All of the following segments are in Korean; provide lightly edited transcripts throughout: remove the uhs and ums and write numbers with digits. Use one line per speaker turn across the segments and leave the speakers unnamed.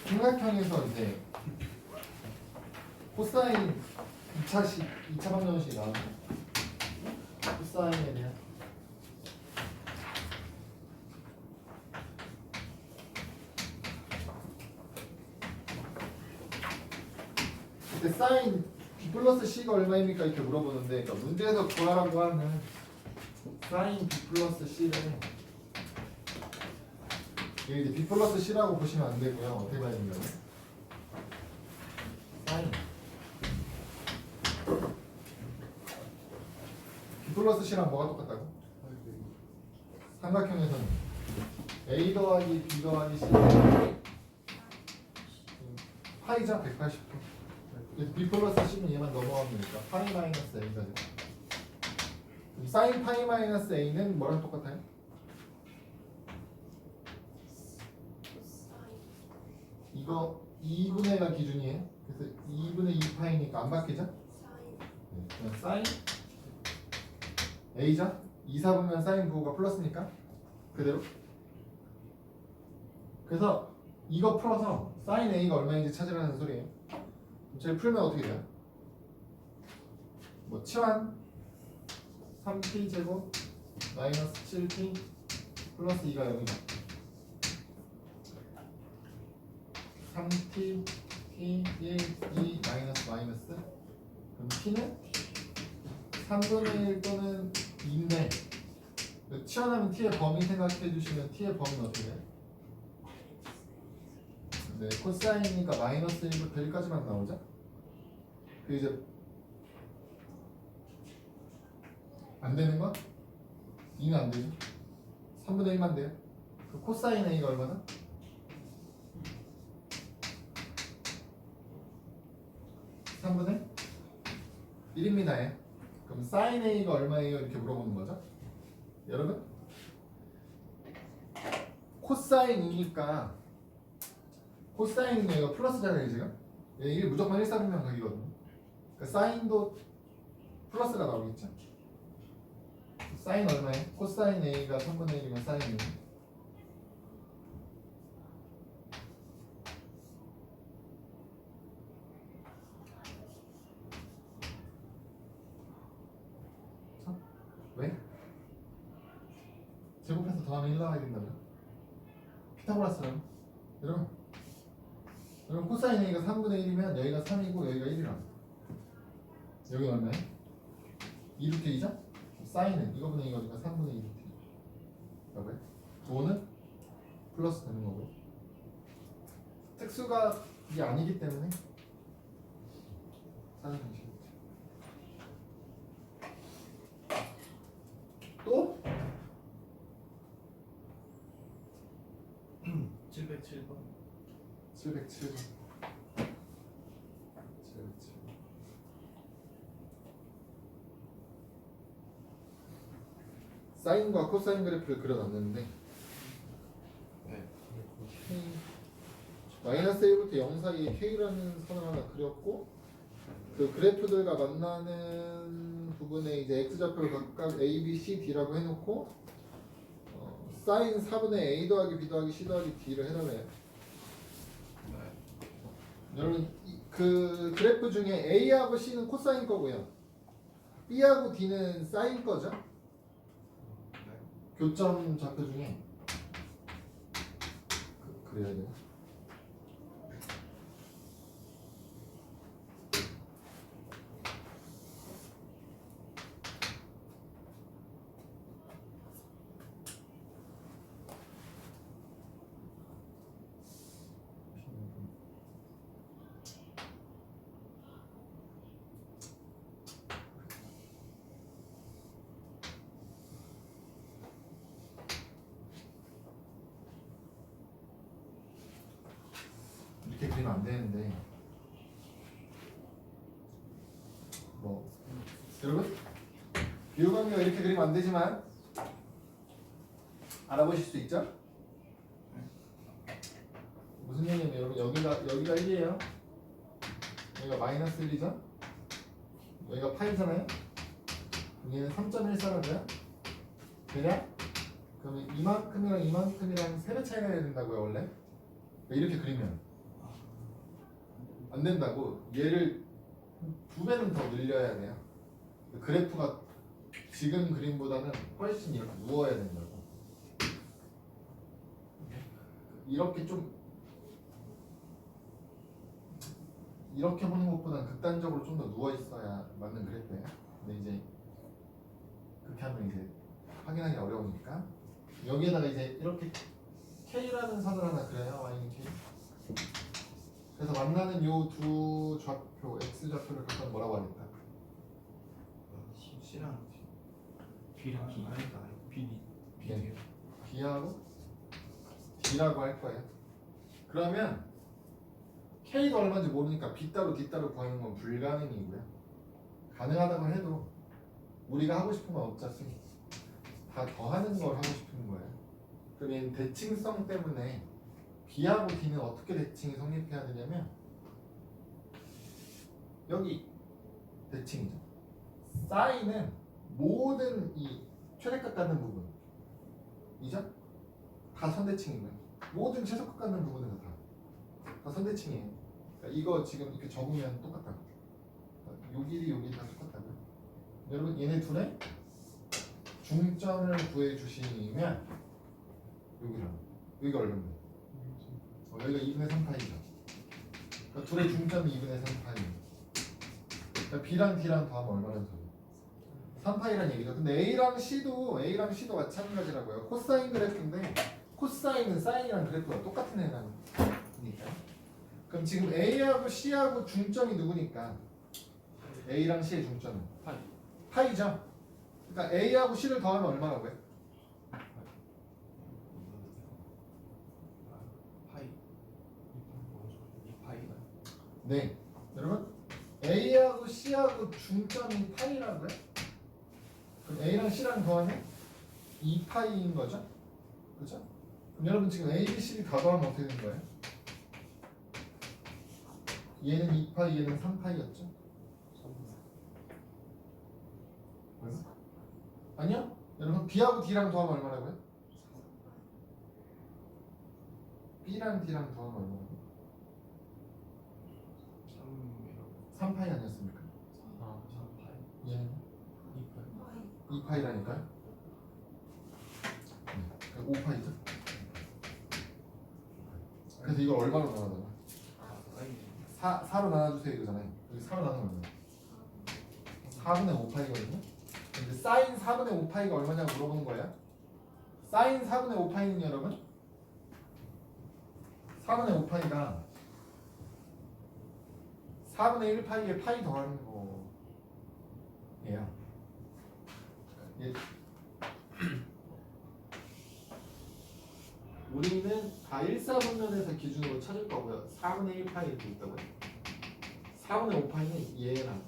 삼각형에서 이제 코사인 2차 방정식 나오죠. 코사인에 대한 그때 사인 B 플러스 C가 얼마입니까? 이렇게 물어보는데, 그러니까 문제에서 구하라고 하는 사인 B 플러스 C를 이게 이제 B 플러스 C라고 보시면 안 되고요. 어떻게 봐야 되냐면 사인 B 플러스 C랑 뭐가 똑같다고? 삼각형에서는 A 더하기 B 더하기 C 파이자 180도. B 플러스 C는 얘만 넘어가면 되니까 파이 마이너스 A가 돼요. 사인 파이 마이너스 A는 뭐랑 똑같아요? 이거 2분의 1가 기준이에요. 그래서 2분의 2파이니까 안 바뀌죠? 네, 그냥 사인 A죠? 2, 4분면 사인 부호가 플러스니까 그대로. 그래서 이거 풀어서 사인 A가 얼마인지 찾으라는 소리예요. 제일 풀면 어떻게 돼요? 뭐 치환 3t 제곱 마이너스 7t 플러스 2가 0이다. 3t t 1 2 마이너스 마이너스 그럼 t는 3분의 1 또는 2인데 치환하면 t의 범위 생각해 주시면 t의 범위는 어떻게 돼요? 네, 코사인이니까 마이너스 1부터 1까지만 나오죠? 그 이제 안 되는 거? 2는 안 되죠? 3분의 1만 돼요? 그 코사인 A가 얼마나? (3분의 1입니다) 얘. 그럼 사인 A가 얼마예요? 이렇게 물어보는 거죠? 여러분? 코사인이니까 코사인은 얘가 플러스잖아요 지금. 이게 무조건 1사분면 각이거든요. 그러니까 사인도 플러스가 나오겠죠. 사인 얼마예요? 코사인 A가 3분의 1이면 사인 A는 왜? 제곱해서 더하면 1 나와야 된다고요? 피타고라스라고? 여러분 코사인 A가 3분의 1이면 여기가 3이고 여기가 1이라고. 여기 얼마예요? 2루트 2죠? 사인은 이거분의 이거니까 3분의 2루트 라고요? 5는 플러스 되는 거고요. 특수가 이게 아니기 때문에 사는 방식이죠. 또?
707번
707번 사인과 코사인 그래프를 그려놨는데
네.
마이너스 1부터 0 사이에 K라는 선을 하나 그렸고 그 그래프들과 만나는 부분에 이제 X좌표를 각각 A, B, C, D라고 해놓고 사인 4분의 A 더하기 B 더하기 C 더하기 D를 해달래요.
네.
여러분 그 그래프 중에 A하고 C는 코사인 거고요. B하고 D는 사인 거죠.
네.
교점 좌표 중에 그래야 돼요. 이렇게 그리면 안 되는데 뭐 여러분 비호감이가 이렇게 그리면 안 되지만 알아보실 수 있죠? 무슨 얘기냐면 여러분 여기가 1이에요. 여기가 마이너스 1이죠? 여기가 파이잖아요? 얘는 3.14라고요? 그냥? 그러면 이만큼이랑 이만큼이랑 3배 차이가 나야 된다고요 원래? 이렇게 그리면 안 된다고. 얘를 2배는 더 늘려야 돼요. 그래프가 지금 그림보다는 훨씬 이렇게 누워야 된다고. 이렇게 좀 이렇게 보는 것보다는 극단적으로 좀 더 누워 있어야 맞는 그래프예요. 근데 이제 그렇게 하면 이제 확인하기 어려우니까 여기에다가 이제 이렇게 K라는 선을 하나 그려요. Y는 K. 그래서 만나는 요 두 좌표 X 좌표를 각각 뭐라고 하겠다.
C랑
B랑 D.
아니다.
B.
네. B하고 D라고 할 거예요. 그러면 K가 얼마인지 모르니까 B 따로 D 따로 구하는 건 불가능이고요. 가능하다고 해도 우리가 하고 싶은 건 어차피 다 더하는 걸 하고 싶은 거예요. 그럼 얘는 대칭성 때문에 B하고 D는 어떻게 대칭이 성립해야 되냐면 여기 대칭이죠. 사인은 모든 이 최대값 갖는 부분이죠. 다 선대칭이고요. 모든 최소값 갖는 부분은 다 선대칭이에요. 그러니까 이거 지금 이렇게 적으면 똑같다고. 요 길이 요 길이 다 똑같다고요. 여러분 얘네 둘의 중점을 구해 주시면 여기랑 여기가 얼마인데? 여기가 2분의 3파이죠. 그러니까 둘의 중점이 2분의 3파이. 그러니까 B랑 D랑 더하면 얼마나 돼요? 3파이란 얘기죠. 근데 A랑 C도 마찬가지라고요. 코사인 그래프인데 코사인은 사인이랑 그래프가 똑같은 애라니까요. 그럼 지금 A하고 C하고 중점이 누구니까? A랑 C의 중점은
파이.
파이죠. 그러니까 A하고 C를 더하면 얼마라고요?
파이. 이 파이가
네, 여러분 A하고 C하고 중점이 파이라고요? 그럼 A랑 C랑 더하면 2파이인 거죠? 그렇죠? 그럼 여러분 지금 A, B, C 다 더하면 어떻게 되는 거예요? 얘는 2파이, 얘는 3파이였죠? 아니요? 여러분 B하고 D랑 더하면 얼마라고요? B랑 D랑 더하면 얼마라고요? 3파이 아니었습니까?
아, 3파이.
얘는
2파이.
2파이라니까요? 5파이죠? 그래서 이걸 얼마로 나눠놔요? 4로 나눠주세요 이거잖아요. 여기 4로 나누면 얼마야? 4분의 5파이거든요? 근데 사인 4분의 5파이가 얼마냐고 물어보는 거예요? 사인 4분의 5파이는 여러분 4분의 5파이가 4분의 1파이에 파이 더하는 거예요. 예. 우리는 다 1사분면에서 기준으로 찾을 거고요. 4분의 1파이 이렇게 있다고요. 4분의 5파이는 얘랑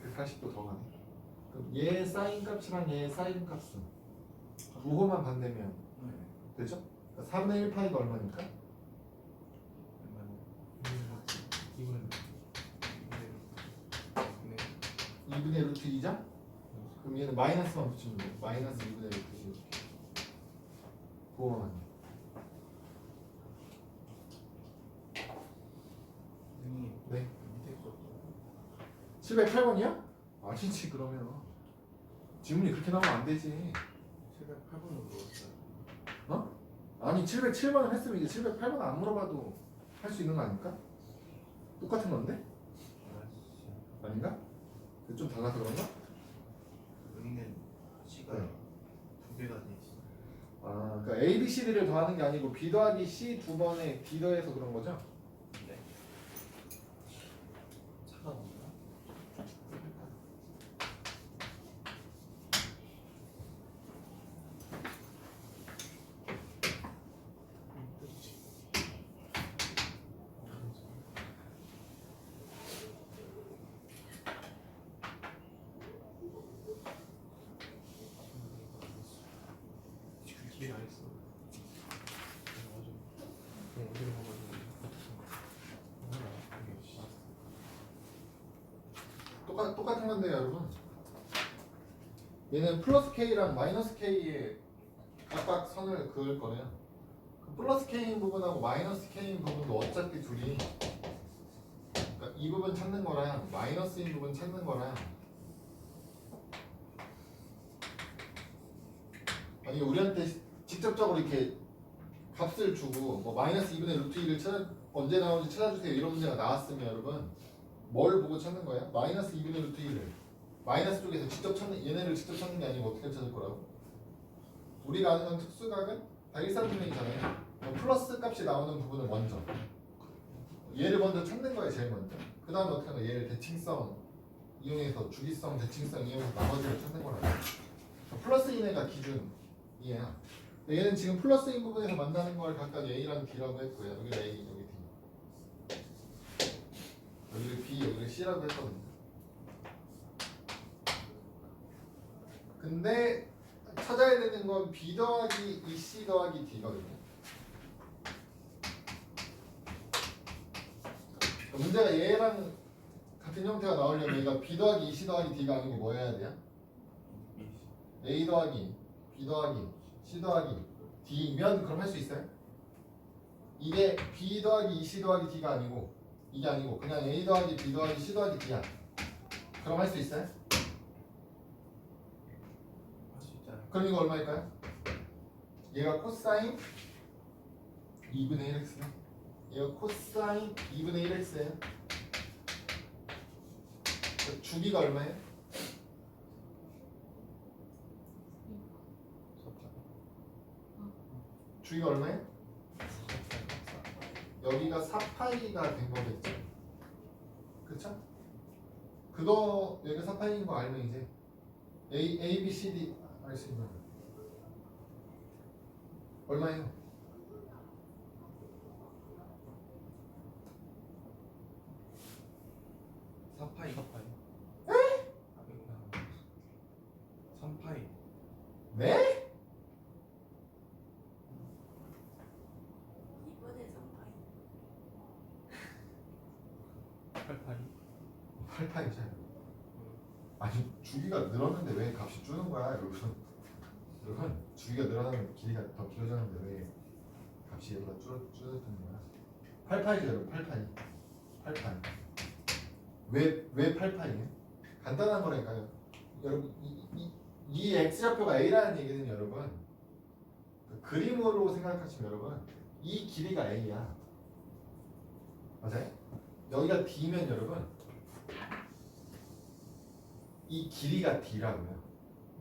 180도 더 가네. 그럼 얘 사인 값이랑 얘 사인 값은 부호만 반대면 되죠? 그러니까 4분의 1파이가 얼마니까?
2분.
2분의 루트 2죠? 그럼 얘는 마이너스만 붙이면 돼요. 마이너스 2분의 루트 2 이렇게. 부호만 반대. 네. 708번이요? 아니지 그러면 지문이 그렇게 나오면 안 되지.
708번으로 물었어요.
어? 아니 707번을 했으면 이제 708번 안 물어봐도 할 수 있는 거 아닐까? 똑같은 건데? 아닌가? 좀 달라서 그런가?
여기는 C가
네.
2개가 돼 있어.
아 그러니까 A, B, C, D를 더하는 게 아니고 B 더하기 C 2번에 D 더해서 그런 거죠?
네.
차가 뭔가?
이해 안 했어.
맞아. 그럼 어디로 가가지고
똑같은 건데 여러분 얘는 플러스 K랑 마이너스 K의 각각선을 그을 거래요. 그 플러스 K인 부분하고 마이너스 K인 부분도 어차피 둘이 이 부분 찾는 거랑 마이너스인 부분 찾는 거랑 아니 우리한테 직접적으로 이렇게 값을 주고 뭐 마이너스 2분의 루트 1을 찾아 언제 나오는지 찾아주세요 이런 문제가 나왔으면 여러분 뭘 보고 찾는 거야? 마이너스 2분의 루트 1을 마이너스 쪽에서 직접 찾는 얘네를 직접 찾는 게 아니고 어떻게 찾을 거라고? 우리가 아는 건 특수각은 다 일사분면이잖아요. 플러스 값이 나오는 부분을 먼저 얘를 먼저 찾는 거예요 제일 먼저. 그 다음에 어떻게 하는 거야? 얘를 대칭성 이용해서 주기성 대칭성 이용해서 나머지를 찾는 거라고. 플러스인 애가 기준이에요. 얘는 지금 플러스인 부분에서 만나는 걸 각각 A랑 D라고 했고요. 여기가 A, 여기 D. 여기를 B, 여기를 C라고 했거든요. 근데 찾아야 되는 건 B 더하기 이 C 더하기 D거든요. 문제가 얘랑 같은 형태가 나오려면 얘가 B 더하기 2C 더하기 D가 아니고 뭐 해야 돼요? A 더하기 B 더하기 C 더하기 D면 그럼 할 수 있어요? 이게 B 더하기 2C 더하기 D가 아니고 이게 아니고 그냥 A 더하기 B 더하기 C 더하기 D야. 그럼 할 수 있어요?
할 수 있잖아요.
그럼 이거 얼마일까요? 얘가 코사인 2분의 1x야. 얘가 코사인 2분의 1x예요. 주기가 얼마예요? 주기가 얼마예요? 여기가 4파이가 된 거겠죠? 그쵸? 그거 여기가 4파이인 거 알면 이제 A, B, C, D 알 수 있는 얼마예요?
사파이. 3파이.
네?
2분의 3파이
88.
8파이죠. 아니 주기가 늘었는데 왜 값이 줄는 거야 여러분? 여러분 주기가 늘어나면 길이가 더 길어졌는데 왜 값이 얘보다 줄어드는 거야? 8파이죠 여러분. 8파이. 왜 8파이예요? 간단한 거라니까요. 여러분 이 x좌표가 a라는 얘기는 여러분 그 그림으로 생각하시면 여러분 이 길이가 a야. 맞아요? 여기가 d면 여러분 이 길이가 d라고요.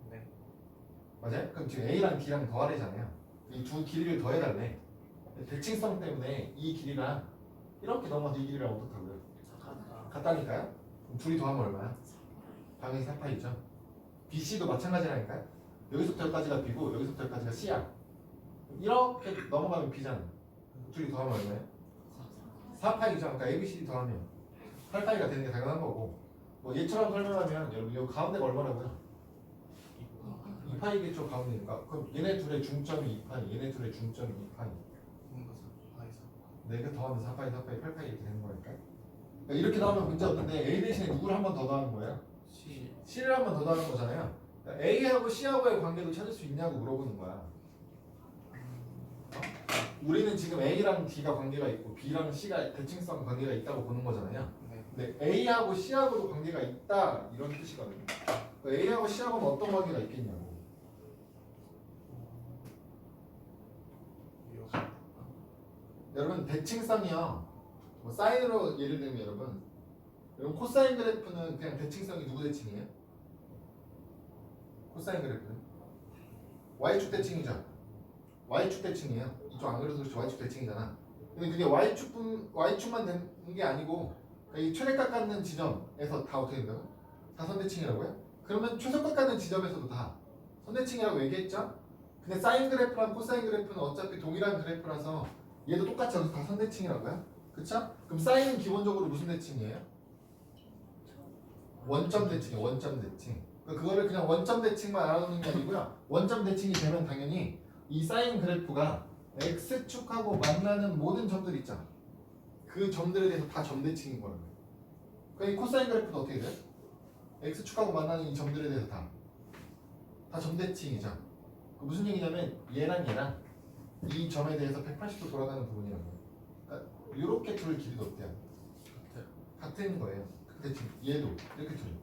네.
맞아요? 그럼 지금 a랑 d랑 더하래잖아요. 이 두 길이를 더해달래. 대칭성 때문에 이 길이랑 이렇게 넘어서 이 길이랑 어떻다고요? 같다니까요? 그럼 둘이 더하면 얼마야? 당연히 4파이죠. BC도 마찬가지라니까요. 여기서부터 여기까지가 B고 여기서부터 여기까지가 C야. 이렇게 넘어가면 B잖아. 둘이 더하면 얼마예요? 4파이죠. 그러니까 ABCD 더하면 8파이가 되는 게 당연한 거고 뭐 얘처럼 설명하면 여러분 이 가운데가 얼마라고요? 2파이겠죠 가운데니까. 그럼 얘네 둘의 중점이 2파이, 얘네 둘의 중점이 2파이.
그러니까 4파이.
내가 더하면 4파이, 8파이 이렇게 되는 거니까. 그러니까 이렇게 나오면 문제 없는데 A 대신에 누구를 한 번 더 더하는 거예요?
C.
C를 한 번 더 더하는 거잖아요. 그러니까 A하고 C하고의 관계도 찾을 수 있냐고 물어보는 거야. 우리는 지금 A랑 D가 관계가 있고 B랑 C가 대칭성 관계가 있다고 보는 거잖아요.
네.
근데 A하고 C하고도 관계가 있다 이런 뜻이거든요. 그러니까 A하고 C하고는 어떤 관계가 있겠냐고. 여러분 대칭성이요. 뭐 사인으로 예를 들면 여러분 코사인 그래프는 그냥 대칭성이 누구 대칭이에요? 코사인 그래프는 y축 대칭이죠. y축 대칭이에요. 이쪽 안 그래도 그렇지 y축 대칭이잖아. 근데 그게 y축만 된 게 아니고 이 최대값 갖는 지점에서 다 어떻게 된다고? 다 선대칭이라고요? 그러면 최소값 갖는 지점에서도 다 선대칭이라고 얘기했죠? 근데 사인 그래프랑 코사인 그래프는 어차피 동일한 그래프라서 얘도 똑같이 여기서 다 선대칭이라고요? 그쵸? 그럼 사인은 기본적으로 무슨 대칭이에요? 원점 대칭이에요. 원점 대칭. 그거를 그냥 원점 대칭만 알아두는 게 아니고요. 원점 대칭이 되면 당연히 이 사인 그래프가 x축하고 만나는 모든 점들 있잖아. 그 점들에 대해서 다 점대칭인 거라고요. 그러니까 이 코사인 그래프도 어떻게 돼요? x축하고 만나는 이 점들에 대해서 다 점대칭이죠. 무슨 얘기냐면 얘랑 이 점에 대해서 180도 돌아가는 부분이라고요. 그러니까 이렇게 둘 길이도 어때요? 같은 거예요. 근데 지금 얘도 이렇게 틀려.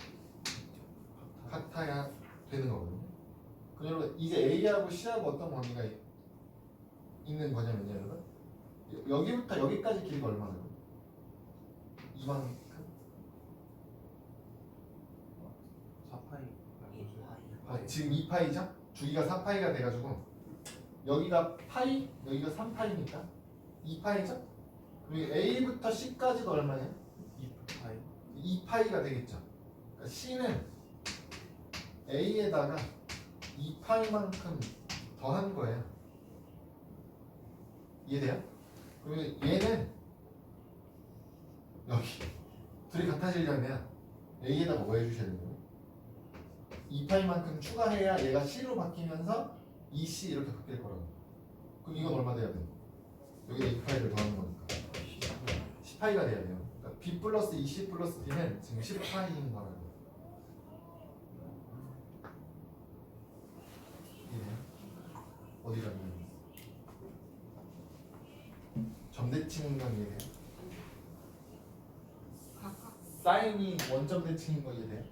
같아야 되는 거거든요. 그럼 여러분 이제 A하고 C하고 어떤 관계가 있는 거냐면요, 여러분. 여기부터 여기까지 길이가 얼마나요? 이만큼.
4파이.
지금 2파이죠? 주기가 4파이가 돼가지고 여기가 파이, 여기가 3파이니까 2파이죠? 그리고 A부터 C까지도 얼마냐?
2파이.
2파이가 되겠죠. 그러니까 C는 A에다가 2파이만큼 더한 거예요. 이해돼요? 그리고 얘는 여기 둘이 같아지려면 A에다가 뭐 해주셔야 되는 거예요? 2파이만큼 추가해야 얘가 C로 바뀌면서 2C 이렇게 바뀔 거라고. 그럼 이건 얼마 돼야 돼? 여기다 2파이를 더하는 거니까 10파이가 돼야 돼요. 그러니까 B 플러스 2C 플러스 D는 지금 10파이인 거라고. 이해돼요? 어디가 있는 점대칭인 건 이해돼요? 사인이 원점 대칭인 거 이해돼요?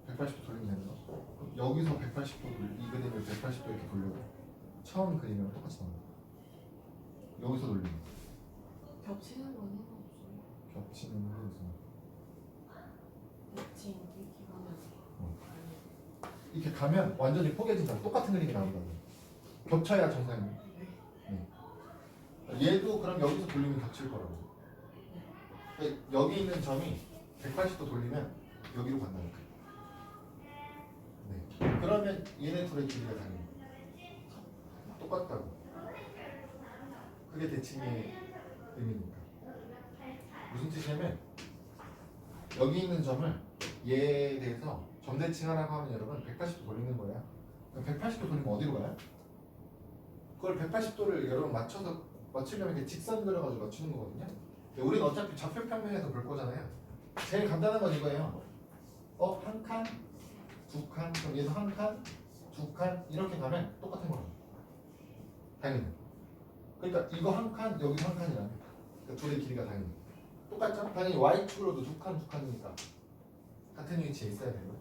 180도 돌리면 되는 거. 그럼 여기서 180도 이 그림을 180도 이렇게 돌려도 처음 그림이랑 똑같이 나와요. 여기서 돌리면
겹치는 원인은 없어요.
겹치는 게 무슨
대칭 이렇게 가면
이렇게 가면 완전히 포개진다. 똑같은 그림이 나온다고. 겹쳐야 정상이에요. 네. 얘도 그럼 여기서 돌리면 겹칠 거라고. 그러니까 여기 있는 점이 180도 돌리면 여기로 간다니까. 네. 그러면 얘네 둘의 길이가 다르네. 똑같다고. 그게 대칭의 의미니까. 무슨 뜻이냐면 여기 있는 점을 얘에 대해서 점대칭하라고 하면 여러분 180도 돌리는 거예요. 180도 돌리면 어디로 가요? 그걸 180도를 여러분 맞추려면 이렇게 직선 그려가지고 맞추는 거거든요. 우리는 어차피 좌표 평면에서 볼 거잖아요. 제일 간단한 건 이거예요. 한 칸, 두 칸, 그럼 얘도 한 칸, 두 칸 이렇게 가면 똑같은 거예요. 당연히. 그러니까 이거 한 칸, 여기 한 칸이라면 그러니까 둘의 길이가 당연히 똑같죠? 당연히 Y축으로도 두 칸, 두 칸이니까 같은 위치에 있어야 되는 거예요.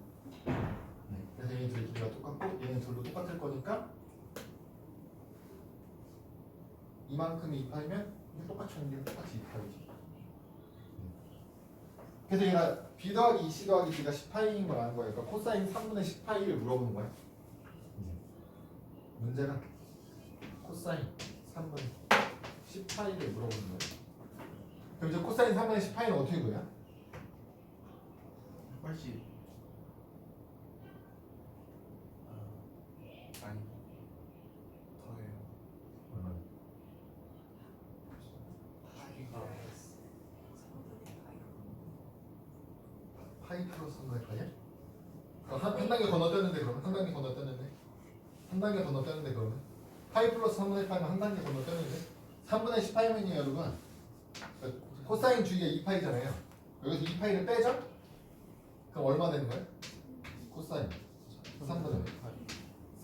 네. 그래서 얘네 둘의 길이가 똑같고 얘는 둘도 똑같을 거니까 이만큼이 2파이면 똑같이 하는 게 똑같이 2파이지. 그래서 얘가 B 더하기 2C 더하기 D가 10파이인 걸 아는 거예요. 그러니까 코사인 3분의 10파이를 물어보는 거예요. 문제가 코사인 3분의 10파이를 물어보는 거예요. 그럼 이제 코사인 3분의 10파이는 어떻게 구해요?
180. 아니. 더해요.
얼마나?
주기가
파이 플러스 3분의 파이야? 한 단계 건너뛰었는데 그러면? 한 단계 건너뛰었는데? 한 단계 건너뛰었는데 그러면? 파이 플러스 3분의 파이는 한 단계 건너뛰었는데? 3분의 10파이면요 여러분 코사인 주기가 2파이잖아요. 여기서 2파이를 빼죠? 그럼 얼마 되는 거예요? 코사인 3분의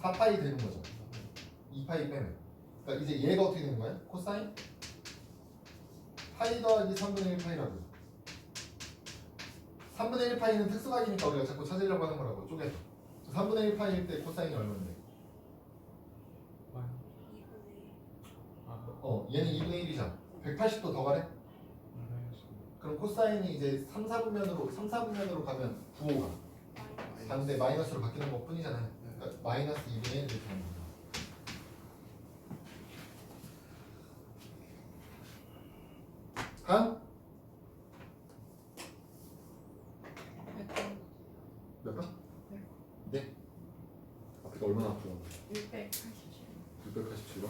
4파이 되는 거죠. 2파이 빼면. 그러니까 이제 얘가 어떻게 되는 거예요? 코사인 파이 더하기 3분의 1파이라고요. 3분의 1파이는 특수각이니까 우리가 자꾸 찾으려고 하는 거라고 쪼개서. 3분의 1파이일 때 코사인이 얼마인데? 얘는 2분의 1이잖아. 180도 더 가래? 그럼 코사인이 이제 3, 4분면으로 가면 9호가 반대 마이너스로 바뀌는 것 뿐이잖아요. 그러니까 마이너스 2분의 1 이렇게 하는 거야. 한? 몇 번? 네. 앞에가 얼마나 앞으로?
687.
687번.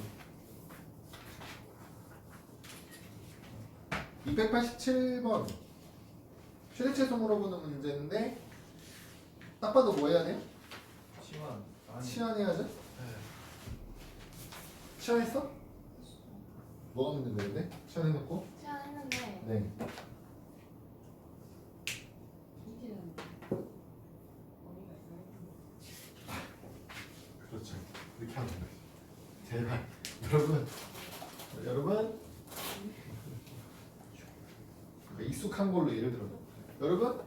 287번 최대체수 물어보는 문제인데 딱 봐도 뭐 해야 돼요?
치환. 아니.
치환해야죠?
네.
치환했어? 뭐가 문제인데? 치환해놓고?
제안했는데
네.
이제는 어디가 있어요?
그렇죠. 이렇게 하면 돼요. 제발 여러분 익숙한 걸로 예를 들어 여러분?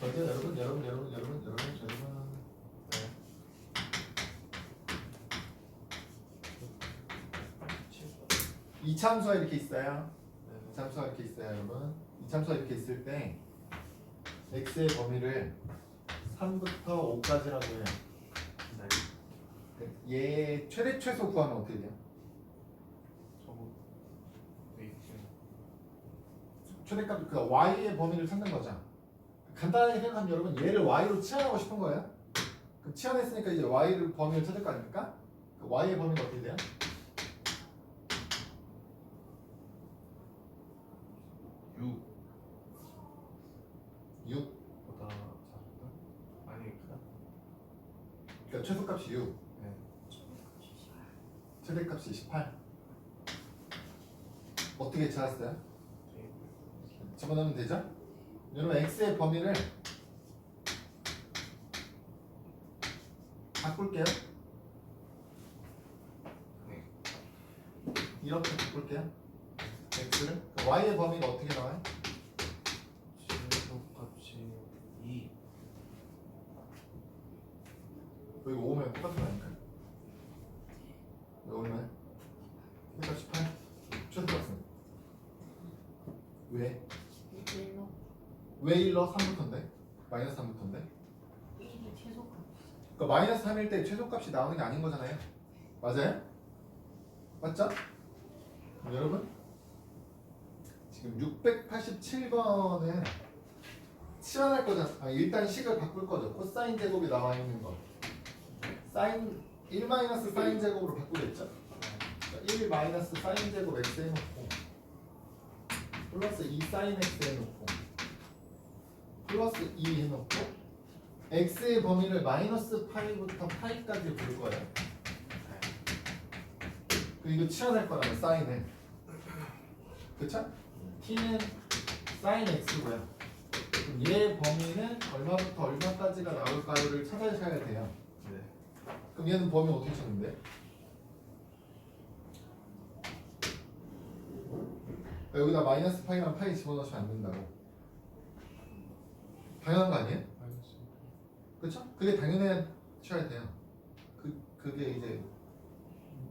저기요 여러분.
네.
이참수가 이렇게 있어요.
네.
이참수가 이렇게 있어요, 여러분. 이참수가 이렇게 있을 때 x의 범위를 3부터 5까지라고 해요.
네.
얘 최대 최소 구하면 어떻게 돼요?
저거 웨이트.
최대값 그 y의 범위를 찾는 거죠. 간단하게 생각하면 여러분 얘를 y로 치환하고 싶은 거예요. 그럼 치환했으니까 이제 y를 범위를 찾을 거 아닙니까? 그 y의 범위가 어떻게 돼요?
6
6.
보다 작다? 아니 크다.
그러니까 최소값이 6.
네.
최대값이 18. 어떻게 찾았어요? 집어넣으면 되죠? 여러분 x의 범위를 바꿀게요.
네.
이렇게 바꿀게요. x를 y의 범위가 어떻게 나와요?
최소값이 2.
여기 5면 똑같은 거 아닐까요? 여기 오면 최대값 18. 최소값은 왜?
1로
왜 1로 3부터인데? 마이너스 3부터인데?
1이 최소값.
그러니까 마이너스 3일 때 최소값이 나오는 게 아닌 거잖아요. 맞아요? 맞죠? 그럼 여러분 지금 687번은 치환할 거잖아. 일단 식을 바꿀 거죠. 코사인 제곱이 나와 있는 거. 사인 1 마이너스 사인 제곱으로 바꾸겠죠? 1 마이너스 사인 제곱 x 해놓고 플러스 2 사인 x 해놓고 플러스 2 해놓고 x의 범위를 마이너스 파이부터 파이까지 볼 거예요. 그리고 이거 치환할 거라면 사인을. 그쵸? t는 사인 x고요. 그럼 얘 범위는 얼마부터 얼마까지가 나올까요를 찾아셔야 돼요.
네.
그럼 얘는 범위 어떻게 찾는데? 여기다 마이너스 파이랑 파이 집어넣으시면 안 된다고. 당연한 거 아니에요?
마이너스.
그쵸? 그게 당연해셔야 돼요. 그게 이제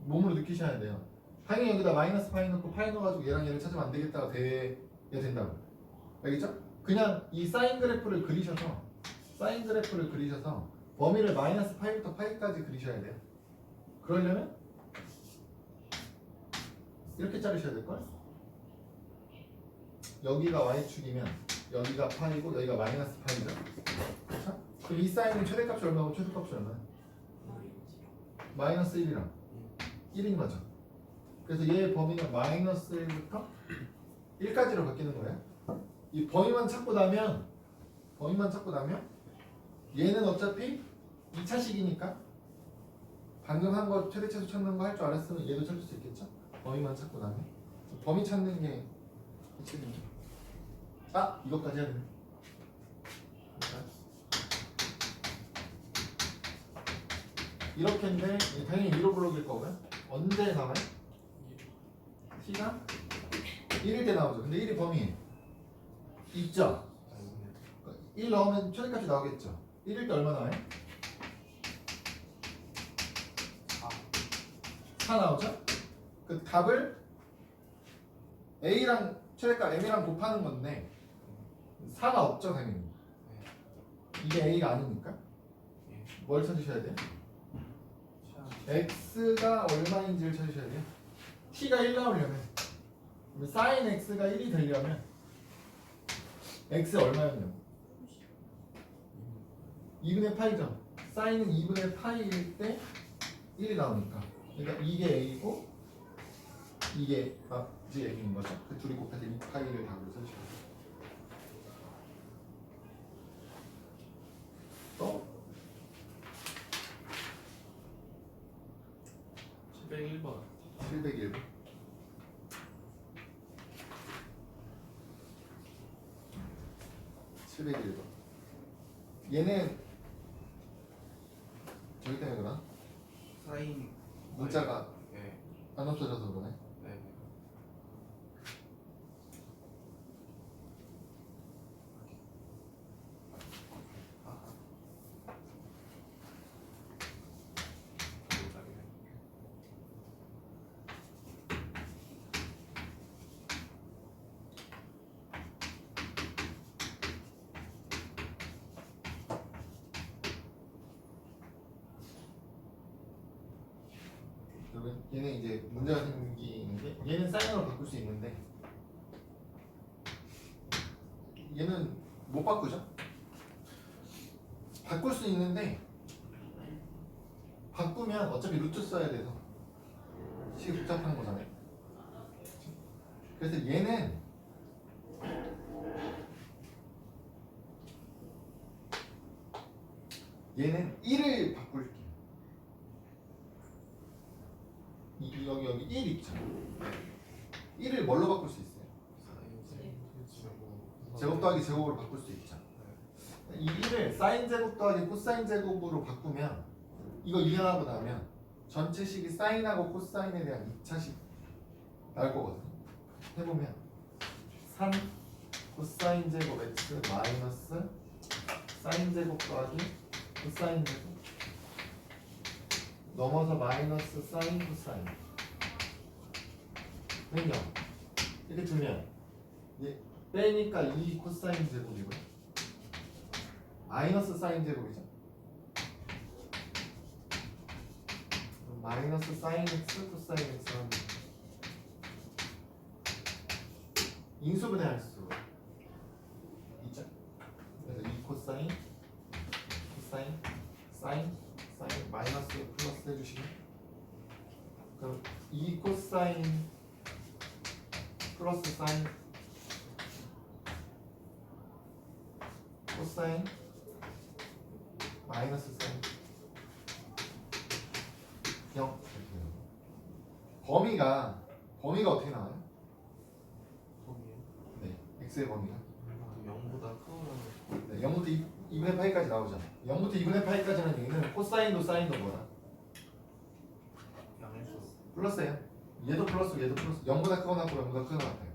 몸으로 느끼셔야 돼요. 당연히 여기다 마이너스 파이 넣고 파이 넣어가지고 얘랑 얘를 찾으면 안 되겠다가 돼야 된다고. 알겠죠? 그냥 이 사인 그래프를 그리셔서 범위를 마이너스 파이부터 파이까지 그리셔야 돼요. 그러려면 이렇게 자르셔야 될걸? 여기가 y축이면 여기가 파이고 여기가 마이너스 파이죠. 그렇죠? 그럼 이 사인은 최대값이 얼마고 최소값이 얼마야? 마이너스 1이랑 1인 거죠. 그래서 얘의 범위는 마이너스 1부터 1까지로 바뀌는 거예요. 이 범위만 찾고 나면 얘는 어차피 2차식이니까 방금 한 거 최대 최소 찾는 거 할 줄 알았으면 얘도 찾을 수 있겠죠? 범위만 찾고 나면 범위 찾는 게 핵심이죠. 아! 이것까지 해야 되네. 이렇게인데 당연히 위로 블록일 거고요. 언제 나와요? t가 1일 때 나오죠. 근데 1이 범위예요. 있죠? 1 넣으면 최대값이 나오겠죠. 1일 때 얼마 나와요? 4 나오죠? 그 값을 a랑 최대값 m이랑 곱하는 건데 4가 없죠 당연히. 이게 a가 아니니까 뭘 찾으셔야 돼요? x가 얼마인지를 찾으셔야 돼요. t가 1 나오려면 sin x가 1이 되려면 x 얼마였냐고. 2분의 파이죠. sin은 2분의 파이일 때 1이 나오니까. 그러니까 이게 a고 이게 이제 m인 거죠. 그 둘이 곱해서 이 파이를 답으로 써주셔야 돼요. 또
701번.
701번. 얘는 저기 때문에 그러나?
사인
문자가
네.
안 없어져서 그러네.
네.
얘는 이제 문제가 생기는 게 얘는 사인으로 바꿀 수 있는데 얘는 못 바꾸죠? 바꿀 수 있는데 바꾸면 어차피 루트 써야 돼서 식이 복잡한 거잖아요. 그래서 얘는 얘는 1을 바꿀게요. 여기 1 있죠. 1을 뭘로 바꿀 수 있어요? 제곱 더하기 제곱으로 바꿀 수 있죠. 이 1을 사인 제곱 더하기 코사인 제곱으로 바꾸면 이거 이해하고 나면 전체식이 사인하고 코사인에 대한 2차식 나올 거거든요. 해보면 3 코사인 제곱 x 마이너스 사인 제곱 더하기 코사인 제곱 넘어서 마이너스 사인 코사인 는 0 이렇게 두면 이제 빼니까 2 코사인 제곱이고요. 마이너스 사인 제곱이죠. 마이너스 사인 x 코사인 x 하면 인수분해 할 수 있죠. 그래서 2 코사인 코사인 사인 사인 마이너스 플러스 해주시면 그럼 2 코사인 플러스 사인 코사인 마이너스 사인 0 범위가 어떻게 나와요?
범위요?
네, x의 범위가
0보다 크거나
네, 0부터 2분의 파이까지 나오죠. 0부터 2분의 파이까지는 얘는 코사인도 사인도 뭐야?
양수
플러스예요. 얘도 플러스 얘도 플러스 0보다 크거나 같고 0보다 크거나 같아요.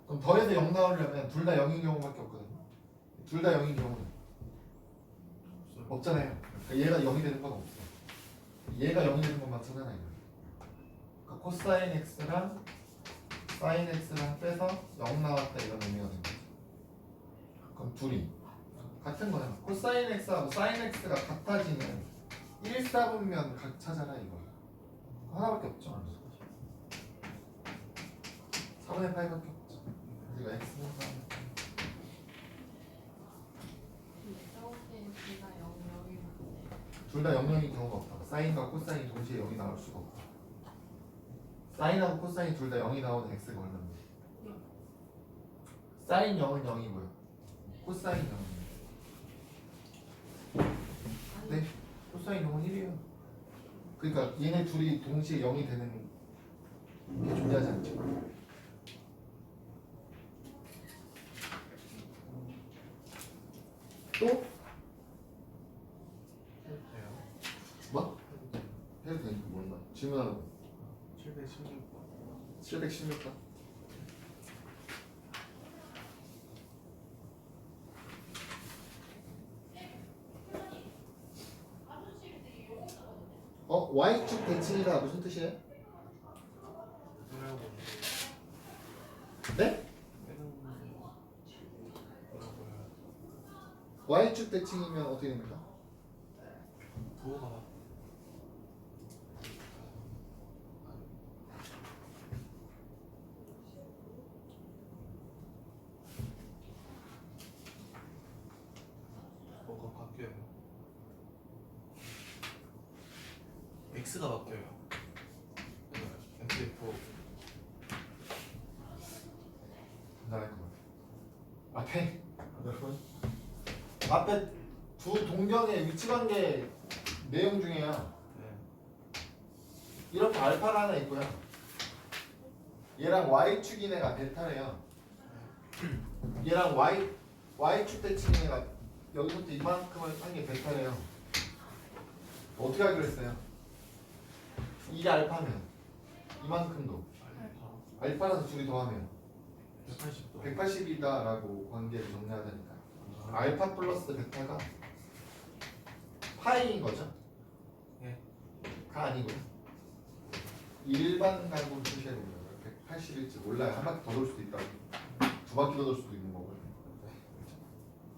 그럼 더해서 0 나오려면 둘 다 0인 경우밖에 없거든요. 둘 다 0인 경우는
없어요.
없잖아요. 그러니까 얘가 0이 되는 건 없어. 얘가 0이 되는 것만 찾아놔 이거. 그러니까 코사인 x랑 사인 x랑 빼서 0 나왔다 이런 의미가 되는 거죠. 그럼 둘이 같은 거예요. 코사인 x하고 사인 x가 같아지는 1, 4분면 각 찾아라 이거. 하나밖에 없죠. 4분의 8밖에 없죠. 그리고 x는 4분의 8. 둘 다 0인 경우가 없다. 사인과 코사인이 동시에 0이 나올 수가 없다. 사인하고 코사인 둘 다 0이 나오는 x가 얼마인데? 사인 0은 0이고요. 코사인 0은 네, 코사인 0은 1이에요. 그러니까 얘네 둘이 동시에 0이 되는 게 존재하지 않죠. 또?
해도 돼요?
뭐? 해도 되니까 몰라. 질문하는 거.
716번
716번. Y축 대칭이가 무슨 뜻이에요?
빼라고
네?
빼는 뭐라고요?
Y축 대칭이면 어떻게 됩니까?
부호가 뭐가 바뀌어요? x가 바뀌어요. xf
나갈 것 같아. 앞에 여러분 앞에 두 동경의 위치관계 내용 중에요.
네.
이렇게 알파가 하나 있고요. 얘랑 Y축인 애가 베타래요. 얘랑 Y축 대칭 애가 여기부터 이만큼을 한 게 베타래요. 어떻게 하기로 했어요? 이게 알파면 이만큼도
알파
알파라서 둘이 더하면
180도
180이다라고 관계를 정리하자니까 알파 플러스 베타가 파이인 거죠?
네.
가 아니고요. 일반 각으로 표시해 보면 180일지 몰라요. 한 바퀴 더 돌 수도 있다고. 두 바퀴 더 돌 수도 있는 거고요.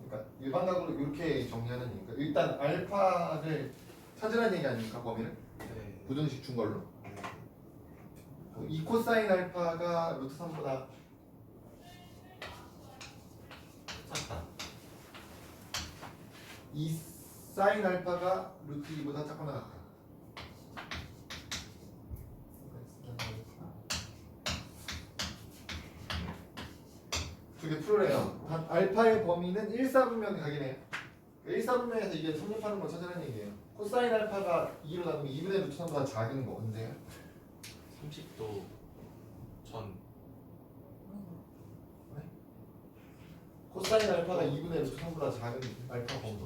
그러니까 일반 각으로 이렇게 정리하는 얘기니까 일단 알파를 찾으라는 얘기 아닙니까 범위를?
네.
부등식 준 걸로.
네.
이 코사인 알파가 루트 3보다 작다. 이 사인 알파가 루트 2보다 작거나 같다. 두 개 풀어내요. 알파의 범위는 1사분면에 가긴 해요. 1사분면에서 이게 성립하는 걸 찾으라는 얘기예요. 코사인 알파가 2로 나누면 2분의 루트 3보다 작은 거. 근데
30도 전.
코사인 알파가 2분의 루트 3보다 작은 알파 범위.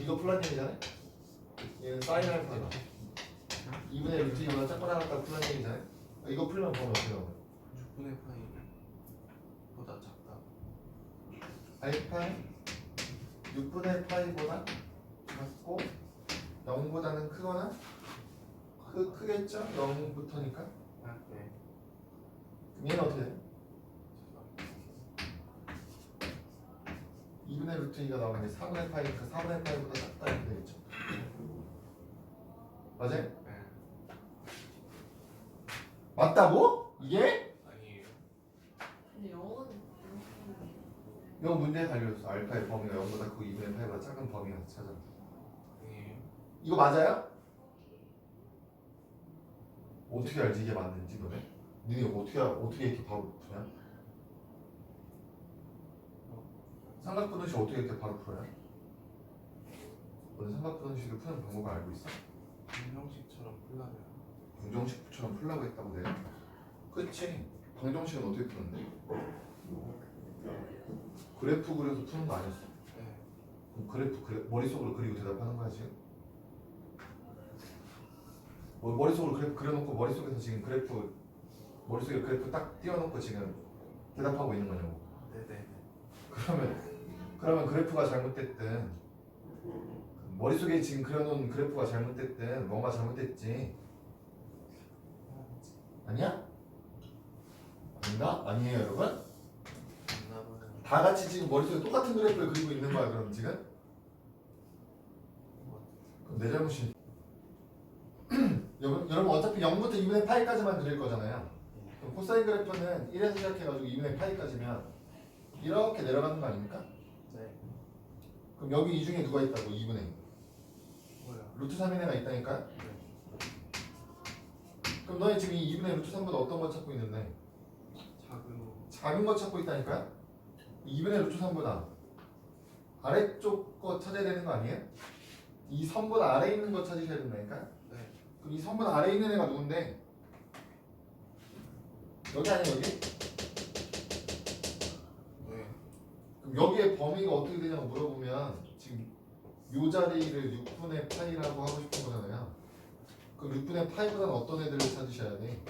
이거 플라님이잖아요. 얘는 사인 알파가 2분의 루트 2보다 작거나 같다 플라님이잖아요. 이거 풀면 범위 어떻게 나와요?
6분의 파이보다 작다.
알파는 6분의 파이보다 작고 0보다는 크거나 크겠죠? 0부터니까.
아, 네.
그럼 얘는 어떻게 돼요? 2분의 루트 2가 나오면 4분의 파이니까 4분의 파이보다 작다 이렇게 되겠죠. 맞아요?
네.
맞다고? 이게?
아니에요.
근데 영어는
이거 문제에 달려있어. 알파의 범위가 0보다 크고 2분의 파이보다 작은 범위가 찾아.
아니에요.
이거 맞아요? 어떻게 알지 이게 맞는지 너네? 니네 어떻게 이렇게 바로 푸냐? 삼각분원식 어떻게 이렇게 바로 풀어요? 너는 삼각분원식을 푸는 방법을 알고 있어?
방정식처럼 풀라면
방정식처럼 풀라고 했다고 내가? 그치? 방정식은 어떻게 푸는데? 그래프 그려서 푸는 거 아니었어?
네.
그럼 머릿속으로 그리고 대답하는 거야 지금? 머릿속으로 그래프 그려놓고 머릿속에서 지금 머릿속에 그래프 딱 띄워놓고 지금 대답하고 있는 거냐고.
네네.
그러면 그래프가 잘못됐든 머릿속에 지금 그려놓은 그래프가 잘못됐든 뭔가 잘못됐지. 아니야? 아닌가? 아니에요 여러분?
만나보는
다 같이 지금 머릿속에 똑같은 그래프를 그리고 있는 거야 그럼 지금? 그럼 내 잘못이 여러분 어차피 0부터 2분의 파이까지만 그릴 거잖아요. 그럼 코사인 그래프는 1에서 시작해가지고 2분의 파이까지면 이렇게 내려가는 거 아닙니까?
네.
그럼 여기 이 중에 누가 있다고? 2분의
뭐야?
루트 3인 애가 있다니까요?
네.
그럼 너희 지금 이 2분의 루트 3보다 어떤 거 찾고 있는데? 작은 거 찾고 있다니까요? 2분의 루트 3보다 아래쪽 거 찾아야 되는 거 아니에요? 이 선보다 아래에 있는 거 찾으셔야 된다니까요?
네.
그럼 이 선보다 아래에 있는 애가 누군데? 여기 아니야 여기?
네.
그럼 여기에 범위가 어떻게 되냐고 물어보면 지금 요 자리를 6분의 파이라고 하고 싶은 거잖아요. 그럼 6분의 파이보다는 어떤 애들을 찾으셔야 돼?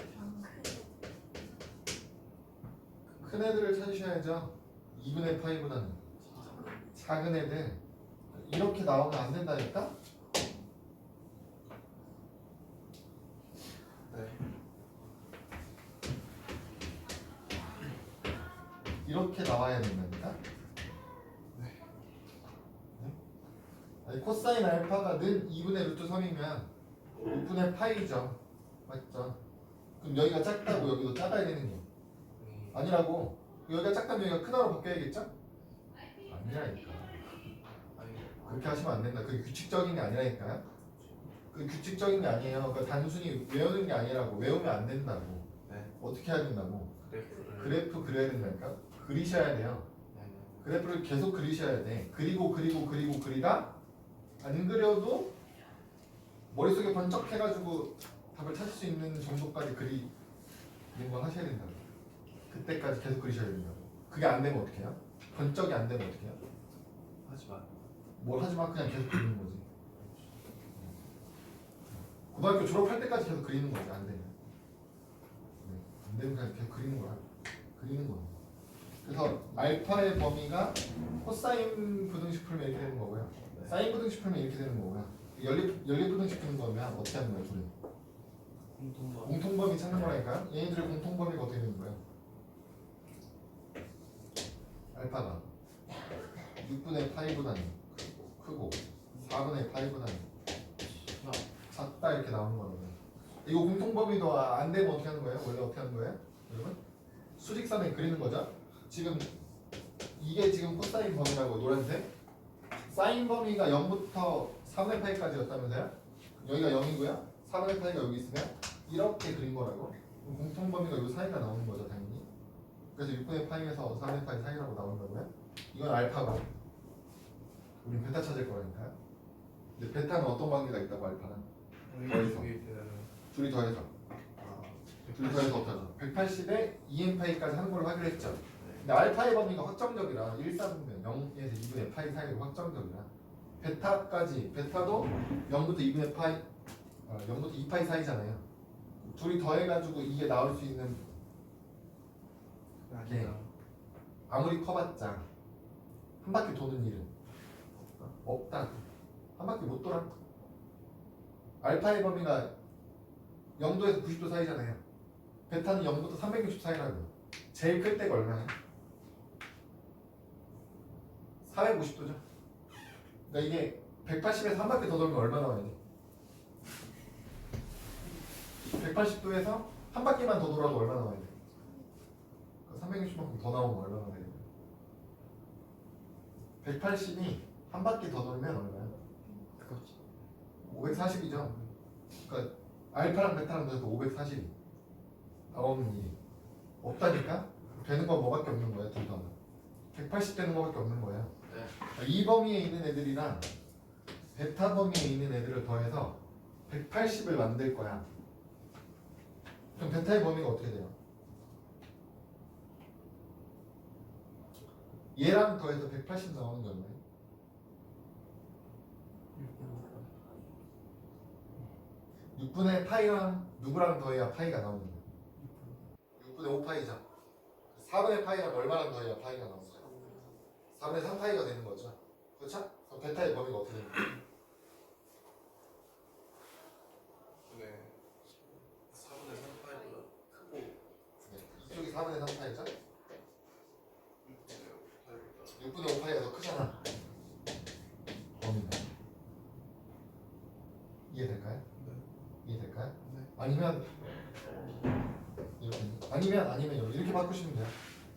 큰 애들을 찾으셔야죠. 2분의 파이보다는 작은 애들. 이렇게 나오면 안 된다니까?
네.
이렇게 나와야 된다니까?
네.
아니, 코사인 알파가 는 2분의 루트 3이면 6분의 파이죠. 맞죠? 그럼 여기가 작다고 여기도 작아야 되는 거 아니라고. 여기가 작다면 여기가 크다로 바뀌어야겠죠? 아니라니까.
아니.
그렇게 하시면 안 된다. 그게 규칙적인 게 아니라니까요. 그 규칙적인 게 아니에요. 그러니까 단순히 외우는 게 아니라고. 외우면 안 된다고.
네.
어떻게 해야 된다고?
그래프를.
그래프 그려야 된다니까. 그리셔야 돼요.
네네.
그래프를 계속 그리셔야 돼. 그리고 그리다 안 그려도 머릿속에 번쩍 해가지고 답을 찾을 수 있는 정도까지 그리는 걸 하셔야 된다고. 그때까지 계속 그리셔야 된다고. 그게 안 되면 어떻게 해요? 번쩍이 안 되면 어떻게 해요?
하지 마.
뭘 하지 마. 그냥 계속 그리는 거지. 고등학교 졸업할 때까지 계속 그리는 거지. 안 되면. 네. 안 되면 그냥 계속 그리는 거야. 그리는 거야. 그래서 알파의 범위가 코사인 부등식 풀면 이렇게 되는 거고요. 사인 부등식 풀면 이렇게 되는 거고요. 연립 부등식 푸는 거면 어떻게 하는 거예요, 둘이?
공통범위.
공통범위 찾는 거라니까요. 얘네들의 공통범위가 어떻게 되는 거예요? 알파가 6분의 파이보다는 크고 4분의 파이보다는 작다 이렇게 나오는 거거든요. 이거 공통범위도 안 되면 어떻게 하는 거예요? 원래 어떻게 하는 거예요? 여러분? 수직선에 그리는 거죠. 지금 이게 지금 코사인 범위라고 노란색. 사인 범위가 0부터 3분의 파이까지였다면서요? 여기가 0이고요. 3분의 파이가 여기 있으면 이렇게 그린 거라고. 그럼 공통범위가 이 사이가 나오는 거죠, 당연히. 그래서 6분의 파이에서 4분의 파이 사이라고 나온다고요? 이건 알파고. 우린 베타 찾을 거라니까요. 근데 베타는 어떤 관계가 있다고 알파는? 어디서? 둘이 더해서. 둘이 더해서 어떠죠? 180에 2n파이까지 하는 걸로 하기로 했죠. 근데 알파의 범위가 확정적이라 1사분면 0에서 2분의 파이 사이로 확정적이라 베타까지 베타도 0부터 2분의 파이 0부터 2파이 사이잖아요. 둘이 더해가지고 이게 나올 수 있는 네. 아무리 커봤자 한 바퀴 도는 일은 없다. 한 바퀴 못 돌아. 알파의 범위가 0도에서 90도 사이잖아요. 베타는 0부터 360 사이라고요. 제일 클 때가 얼마예요? 450도죠. 그러니까 이게 180에서 한 바퀴 더 돌면 얼마 나와야 돼? 180도에서 한 바퀴만 더 돌아도 얼마 나와야 돼? 360만큼 더 나오면 얼마 나와야 돼? 180이 한 바퀴 더 돌면 얼마야? 540이죠. 그러니까 알파랑 베타랑 더해서 540 나오는 일이 없다니까? 되는 건 뭐밖에 없는 거야, 둘 다. 180 되는 거밖에 없는 거예요. 이 범위에 있는 애들이랑 베타 범위에 있는 애들을 더해서 180을 만들 거야. 그럼 베타의 범위가 어떻게 돼요? 얘랑 더해서 180 나오는 게 얼마예요? 6분의 파이랑 누구랑 더해야 파이가 나오는 거예요? 6분의 5파이죠. 4분의 파이랑 얼마랑 더해야 파이가 나오는 거예요? 4분의 3파이가 되는 거죠. 그렇죠? 그럼 베타의 범위가 어떻게 되는 거예요?
네. 4분의 3파이보다 크고
네. 이쪽이 4분의 3파이죠?
6분의 5파이보다
6분의 5파이가 더 크잖아. 범위가. 이해될까요? 이해될까요?
네.
아니면 이렇게 아니면 이렇게 바꾸시면 돼요.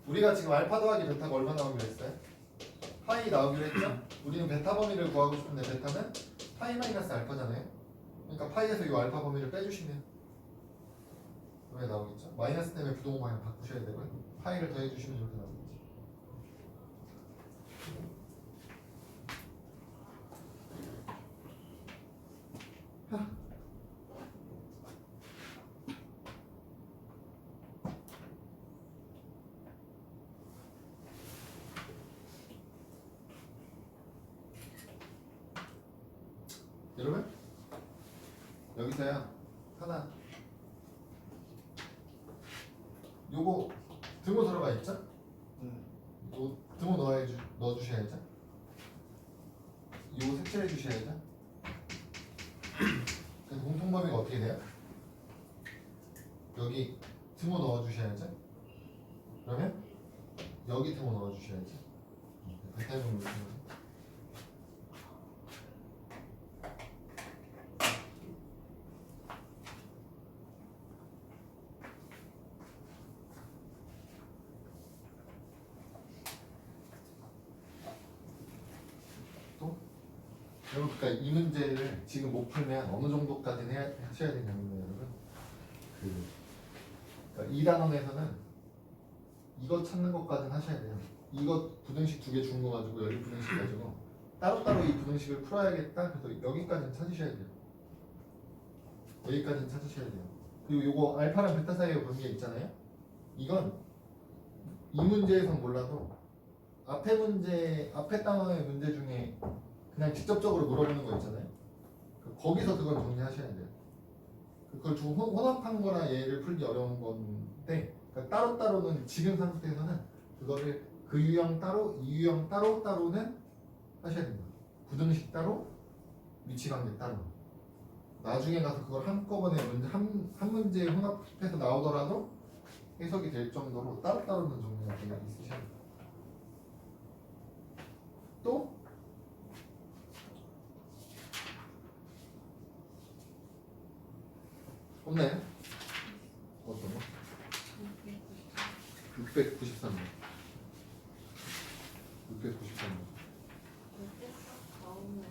우리가 지금 알파 더하기 베타가 얼마 나오기로 했어요? 파이 나오기로 했죠? 우리는 베타 범위를 구하고 싶은데 베타는 파이 마이너스 알파잖아요. 그러니까 파이에서 이 알파 범위를 빼주시면 왜 나오겠죠? 마이너스 때문에 부동호 방향 바꾸셔야 되고요. 파이를 더해주시면 이렇게 나오겠죠. 여러분 여기서요 하나 요거 등호 들어가 있죠? 요 등호 넣어주셔야죠. 요거 색칠해 주셔야죠. 그래서 공통범위가 어떻게 돼요? 여기 등호 넣어주셔야죠. 그러면 여기 등호 넣어주셔야죠. 베타의 범위 여러분, 그러니까 이 문제를 지금 못 풀면 어느 정도까지 하셔야 되냐면요, 여러분. 그러니까 2단원에서는 이거 찾는 것까지는 하셔야 돼요. 이거 부등식 두 개 준 거 가지고 여기 부등식 가지고 따로따로 이 부등식을 풀어야겠다. 그래서 여기까지는 찾으셔야 돼요. 여기까지는 찾으셔야 돼요. 그리고 요거 알파랑 베타 사이의 관계 있잖아요. 이건 이 문제에선 몰라도 앞에 단원의 문제 중에 그냥 직접적으로 물어보는 거 있잖아요. 거기서 그걸 정리하셔야 돼요. 그걸 좀 혼합한 거나 얘를 풀기 어려운 건데, 그러니까 따로따로는 지금 상태에서는 그거를 그 유형 따로, 이 유형 따로는 하셔야 됩니다. 부등식 따로, 위치관계 따로. 나중에 가서 그걸 한꺼번에 한 문제에 혼합해서 나오더라도 해석이 될 정도로 따로따로는 정리가 되어 있으셔야 돼요. 또 없나요? 어떤 거? 693번. 693번.
그때 딱 다음에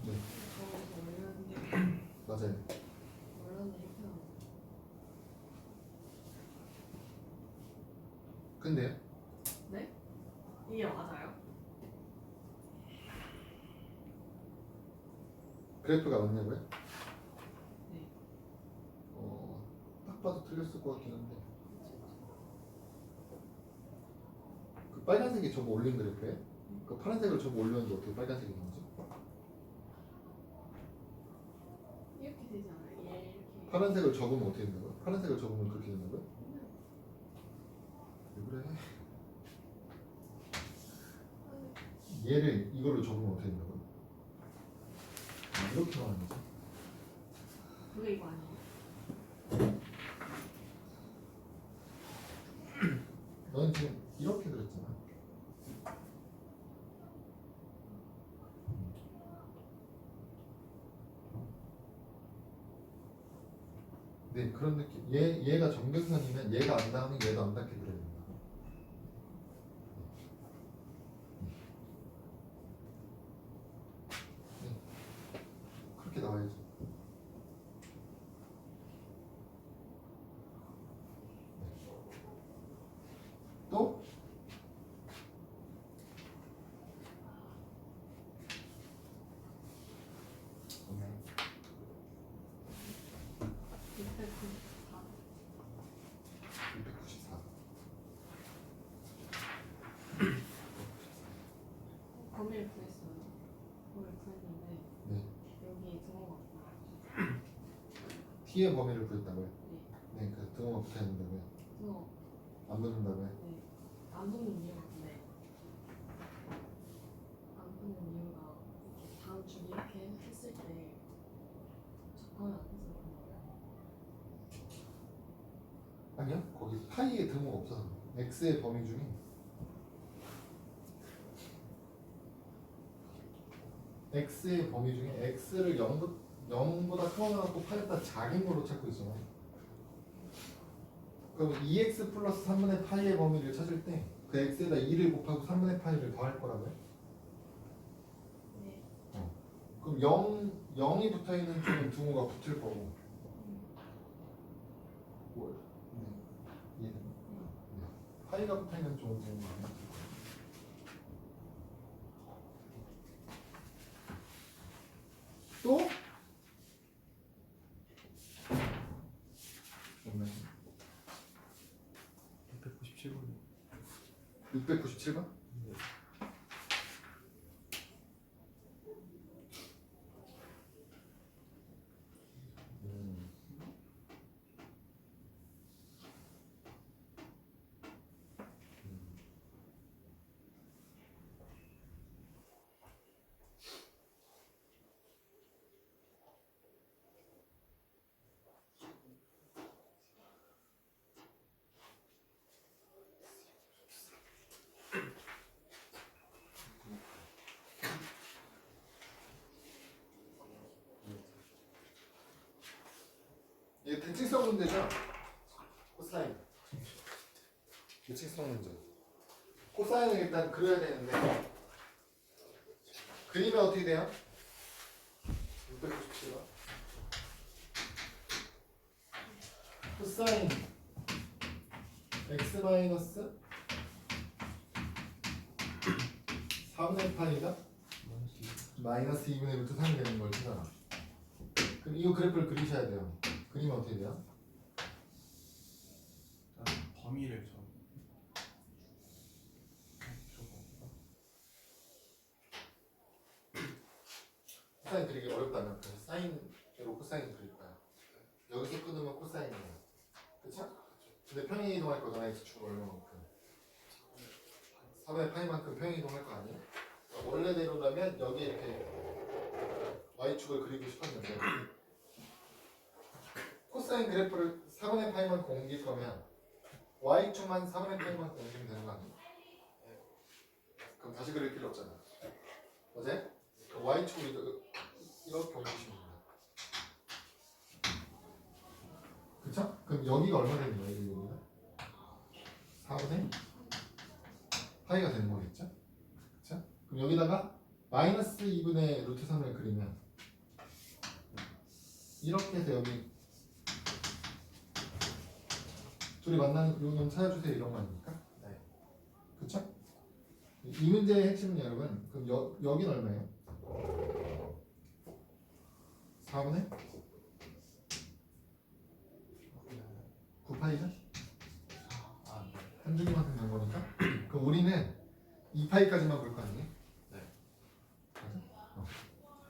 네,
거기서 올렸는데
맞아요.
올렸는데 이렇게 나와.
근데요?
네? 이게 맞아요?
그래프가 맞냐고요?
네.
딱 봐도 틀렸을 것 같긴 한데. 그 빨간색이 저거 올린 그래프예요? 그 파란색을 저거 올렸는데 어떻게 빨간색이 되는지?
이렇게 되지 않아요? 얘 이렇게.
파란색을 접으면 어떻게 된다고요? 파란색을 접으면 그렇게 된다고요? 왜 그래? 얘를 이걸로 접으면 어떻게 된다고요? 이렇게 나오는 거지.
그게 이거 아니에요?
너는 지금 이렇게 그렸잖아. 네, 그런 느낌. 얘가 정근선이면 얘가 안 닿으면 얘도 안 닿게 그려야 된다. 네. 그렇게 나와야지. 또? 없나요?
694.
694.
범위를 구했어요. 범위를 구했는데
네.
여기 등호가 없어요.
T의 범위를 구했다고요?
네.
네, 그 등호가 붙어야 된다고요?
등호.
안 붙는다고요?
네. 안 붙는 이유가 근데 안 붙는 이유가 이렇게 다음 줄 이렇게 했을 때 접근을 안 해서 그런 거예요.
아니요, 거기 파이의 등호가 없어서 그래요. x의 범위 중에 x의 범위 중에 x를 0보다 크거나 파이보다 작은 걸로 찾고 있잖아요. 그럼 2x 플러스 3분의 파이의 범위를 찾을 때 그 x에다 2를 곱하고 3분의 파이를 더할 거라고요?
네.
그럼 0이 붙어있는 쪽은 등호가 붙을 거고 뭘? 네. 이해되나? 네. 파이가 붙어있는 쪽은 등호가 안 붙을 거예요. 또? 없나요?
697번.
697번?
네.
이게 대칭성 문제죠? 코사인 대칭성 문제. 코사인을 일단 그려야 되는데 그리면 어떻게 돼요? 697번 코사인 x 마이너스 3분의 파이가 마이너스 2분의 루트 3이 되는 걸 찾아라. 그럼 이 그래프를 그리셔야 돼요. 그리면 어떻게 돼요?
일단 범위를 좀
코사인 그리기 어렵다면 그래서 사인으로 코사인 그릴 거야. 여기서 끊으면 코사인이에요. 그쵸? 근데 평행 이동할 거잖아. x축 얼마만큼 3의 파이만큼 평행 이동할 거 아니에요? 원래대로라면 여기 이렇게 y축을 그리고 싶었는데 코사인 그래프를 4분의 파이만큼 옮길 거면 y축만 4분의 파이만큼 옮기면 되는 거 아니에요? 그럼 다시 그릴 필요 없잖아. 어제? 그 y축을 이렇게 옮기시면 됩니다. 그쵸? 그럼 여기가 얼마 되는 거예요? 여기가 4분의 파이가 되는 거겠죠? 그쵸? 그럼 여기다가 마이너스 2분의 루트 3을 그리면 이렇게 해서 여기 둘이 만나는 요놈 찾아주세요 이런 거 아닙니까?
네.
그쵸? 이 문제의 핵심은 여러분 그럼 여긴 얼마예요? 4분의 9파이죠?
아, 네.
한 줄기만큼 된 거니까 그럼 우리는 2파이까지만 볼 거 아니에요?
네.
맞아?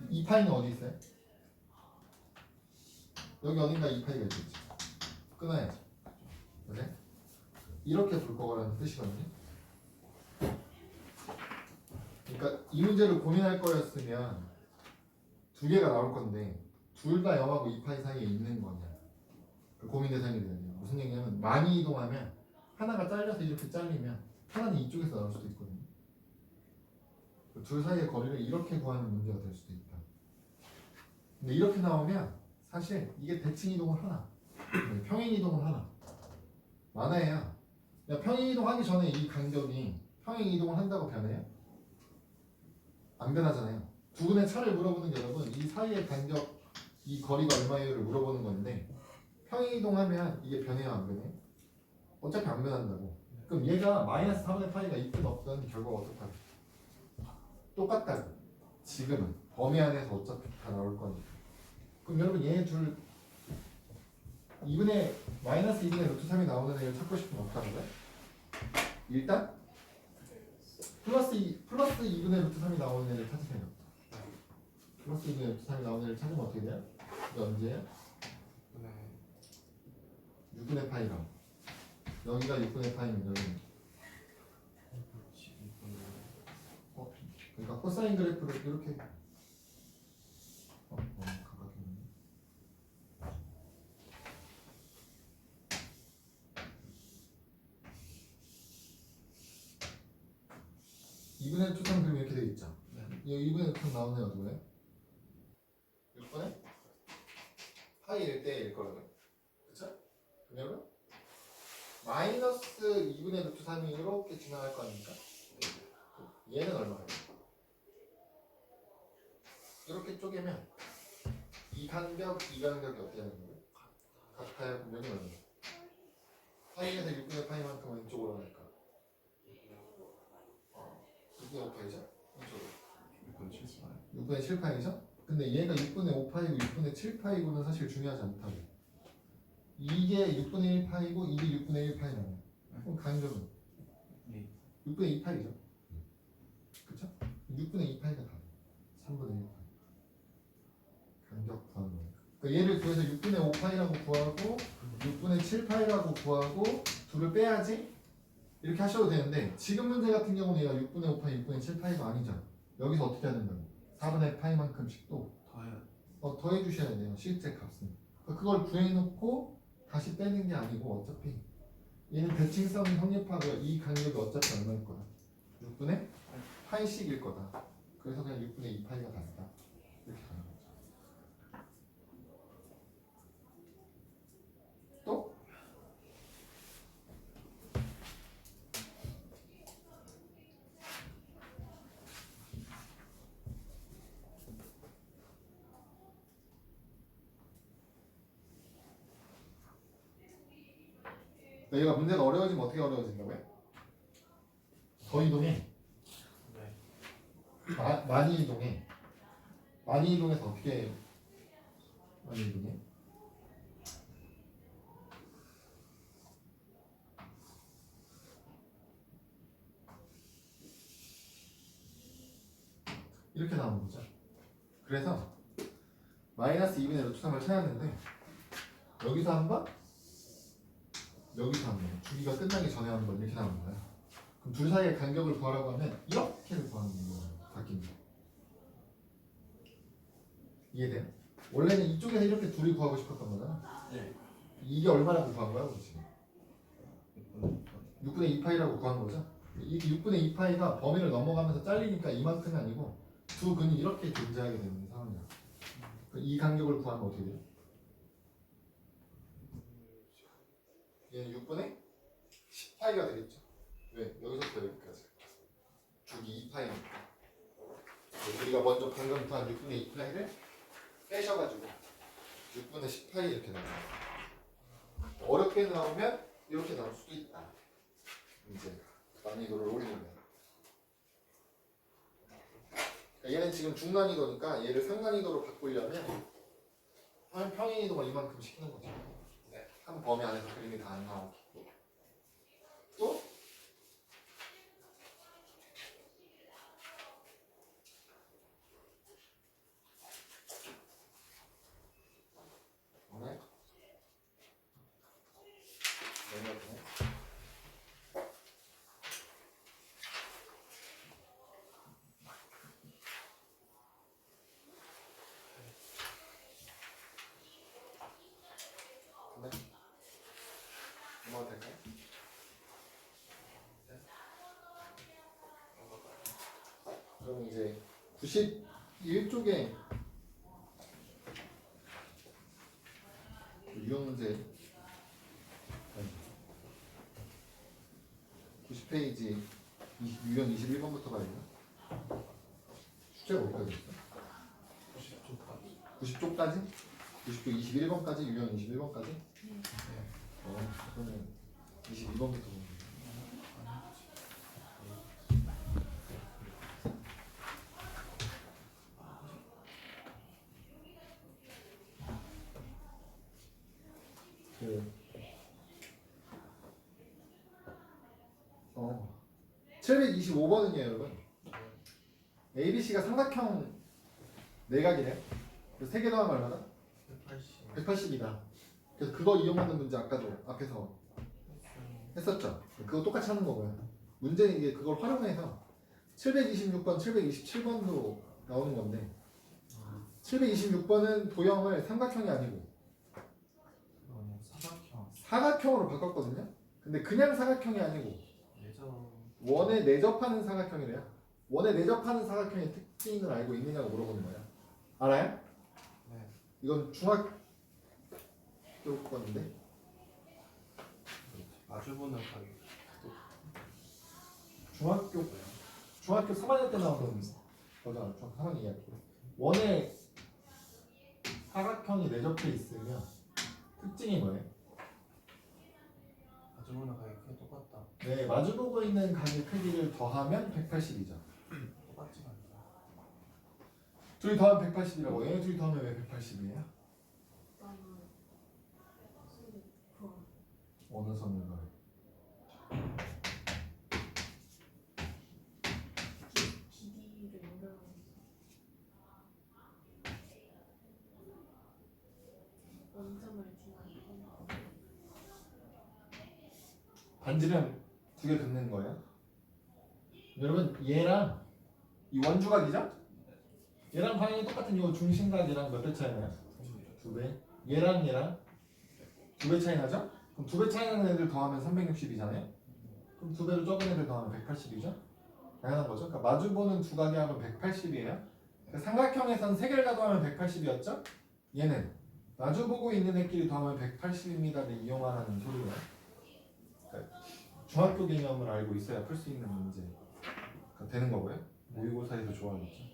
2파이는 어디 있어요? 여기 어딘가 2파이가 있겠지 끊어야지 그래? 이렇게 볼 거라는 뜻이거든요 그러니까 이 문제를 고민할 거였으면 두 개가 나올 건데 둘 다 0하고 2파이 사이에 있는 거냐 그 고민 대상이 돼야 돼요 무슨 얘기냐면 많이 이동하면 하나가 잘려서 이렇게 잘리면 하나는 이쪽에서 나올 수도 있거든요 둘 사이의 거리를 이렇게 구하는 문제가 될 수도 있다 근데 이렇게 나오면 사실 이게 대칭 이동을 하나 평행 이동을 하나 많아야 평행 이동하기 전에 이 간격이 평행 이동을 한다고 변해요? 안 변하잖아요 두 분의 차를 물어보는 게 여러분 이 사이의 간격 이 거리가 얼마예요를 물어보는 건데 평행 이동하면 이게 변해요 안 변해요? 어차피 안 변한다고 그럼 얘가 마이너스 4분의 파이가 있든 없든 결과가 어떡하죠? 똑같다고 지금은 범위 안에서 어차피 다 나올 거니까 그럼 여러분 얘 둘 2분의 마이너스 2분의 루트 3이 나오는 애를 찾고 싶으면 어떡하는 거야? 일단 플러스 2분의 루트 3이 나오는 애를 찾으세요 플러스 2분의 루트 3이 나오는 애를 찾으면 어떻게 돼요? 이게 언제예요?
네.
6분의 파이가 여기가 6분의 파이면 여기는 그러니까 코사인 그래프를 이렇게 가깝겠네 2분의 루트 3 그러면 이렇게 되겠죠?
네.
이 2분의 루트 3 나오는 애가 누구예요? 6분의 파이 1대1일 거라고요 그쵸? 그러면 마이너스 2분의 루트 3이 이렇게 지나갈 거 아닙니까? 얘는 얼마예요? 이렇게 쪼개면 이 간격이 어떻게 하는 거예요? 같아요? 그럼 여기는 얼마예요? 파이에서 6분의 파이만큼 왼쪽으로 가니까 6분의 5파이죠? 이쪽으로 6분의 7파이죠? 근데 얘가 6분의 5파이고 6분의 7파이고는 사실 중요하지 않다고 이게 6분의 1파이고 이게 6분의 1파이라고 그럼 간격은? 6분의 2파이죠? 그쵸? 6분의 2파이가 답이에요 3분의 1파이 간격 구하는 거니까 그러니까 얘를 구해서 6분의 5파이라고 구하고 6분의 7파이라고 구하고 둘을 빼야지 이렇게 하셔도 되는데 지금 문제 같은 경우는 얘가 6분의 5파이, 6분의 7파이가 아니죠 여기서 어떻게 해야 된다고? 4분의 파이만큼씩 또 더해 주셔야 돼요 실제 값은 그걸 구해놓고 다시 빼는 게 아니고 어차피 얘는 대칭성이 성립하고요 이 간격이 어차피 얼마일 거야? 6분의 파이씩일 거다 그래서 그냥 6분의 2파이가 답이다 이렇게 가는 거죠 또? 얘가 문제가 어려워지면 어떻게 어려워진다고요? 더 이동해 많이 이동해 많이 이동해서 어떻게 많이 이동해? 이렇게 나오는 거죠 그래서 마이너스 2분의 루트 3을 찾았는데 여기서 한번 여기서 한번 주기가 끝나기 전에 한번 이렇게 나오는 거야 그럼 둘 사이의 간격을 구하라고 하면 이렇게를 구하는 거예요 바뀝니다 이해돼요? 원래는 이쪽에서 이렇게 둘이 구하고 싶었던 거잖아
네.
이게 얼마라고 구한 거야 우리 지금 6분의 2파이라고 구한 거죠 이게 6분의 2파이가 범위를 넘어가면서 잘리니까 이만큼이 아니고 두 근이 이렇게 존재하게 되는 상황이야 이 간격을 구하면 어떻게 돼요? 얘는 6분의 10파이가 되겠죠. 왜? 여기서부터 여기까지 주기 2파이니까. 우리가 먼저 방금 구한 6분의 2파이를 빼셔가지고 6분의 10파이 이렇게 나와요. 어렵게 나오면 이렇게 나올 수도 있다. 문제가 난이도를 올리면. 그러니까 얘는 지금 중난이도니까 얘를 상난이도로 바꾸려면 한 평행이동을 이만큼 시키는 거죠.
네.
한 범위 안에서 그림이 다 안 나오게. 또 뭐네? 뭐냐고? 네? 뭐가 될까요? 그럼 이제 91쪽에 유형 문제 90페이지 유형 21번부터 가야 되나? 숙제가 어디까지 있어?
90초까지.
90쪽까지? 90쪽 21번까지 유형 21번까지?
네.
그러면 22번부터 보면 돼. 그 725번은요 여러분 ABC가 삼각형 내각이래. 그래서 3개 더하면 얼마다?
180.
180이다. 그래서 그거 이용하는 문제 아까도 앞에서 했었죠. 그거 똑같이 하는 거고요. 문제는 이게 그걸 활용해서 726번, 727번도 나오는 건데 726번은 도형을 삼각형이 아니고
사각형.
사각형으로 바꿨거든요. 근데 그냥 사각형이 아니고
예전.
원에 내접하는 사각형이래요. 원에 내접하는 사각형의 특징을 알고 있느냐고 물어보는 거야. 알아요?
네.
이건 중학교 건데
마주보는 가격.
중학교 3학년 때 나오는 거잖아. 중학교 3학년 이야기. 원에 사각형이 내접해 있으면 특징이 뭐예요?
마주보는 가격이 똑같다.
네, 마주보고 있는 각의 크기를 더하면 180이죠.
똑같지가 않다.
둘이 더하면 180이라고. 얘네 둘이 더하면 왜 180이에요?
나는 선생님 그거
어느 선을 더해?
길이를 연결하는 원점을 지나는
반지름 두 개 긋는 거예요. 여러분 얘랑 이 원주각이죠? 얘랑 방향이 똑같은 이 중심각이랑 몇 배 차이 나요? 2배. 얘랑 2배 차이 나죠? 그럼 2배 차이 나는 애들 더하면 360이잖아요. 그럼 2배로 적은 애들 더하면 180이죠? 당연한 거죠. 그러니까 마주보는 두 각이 하면 180이에요. 그러니까 삼각형에선 3개를 다 더하면 180이었죠? 얘는 마주보고 있는 애끼리 더하면 180입니다를 이용하라는 소리예요. 그러니까 중학교 개념을 알고 있어야 풀 수 있는 문제가 되는 거고요. 모의고사에서 좋아하겠죠.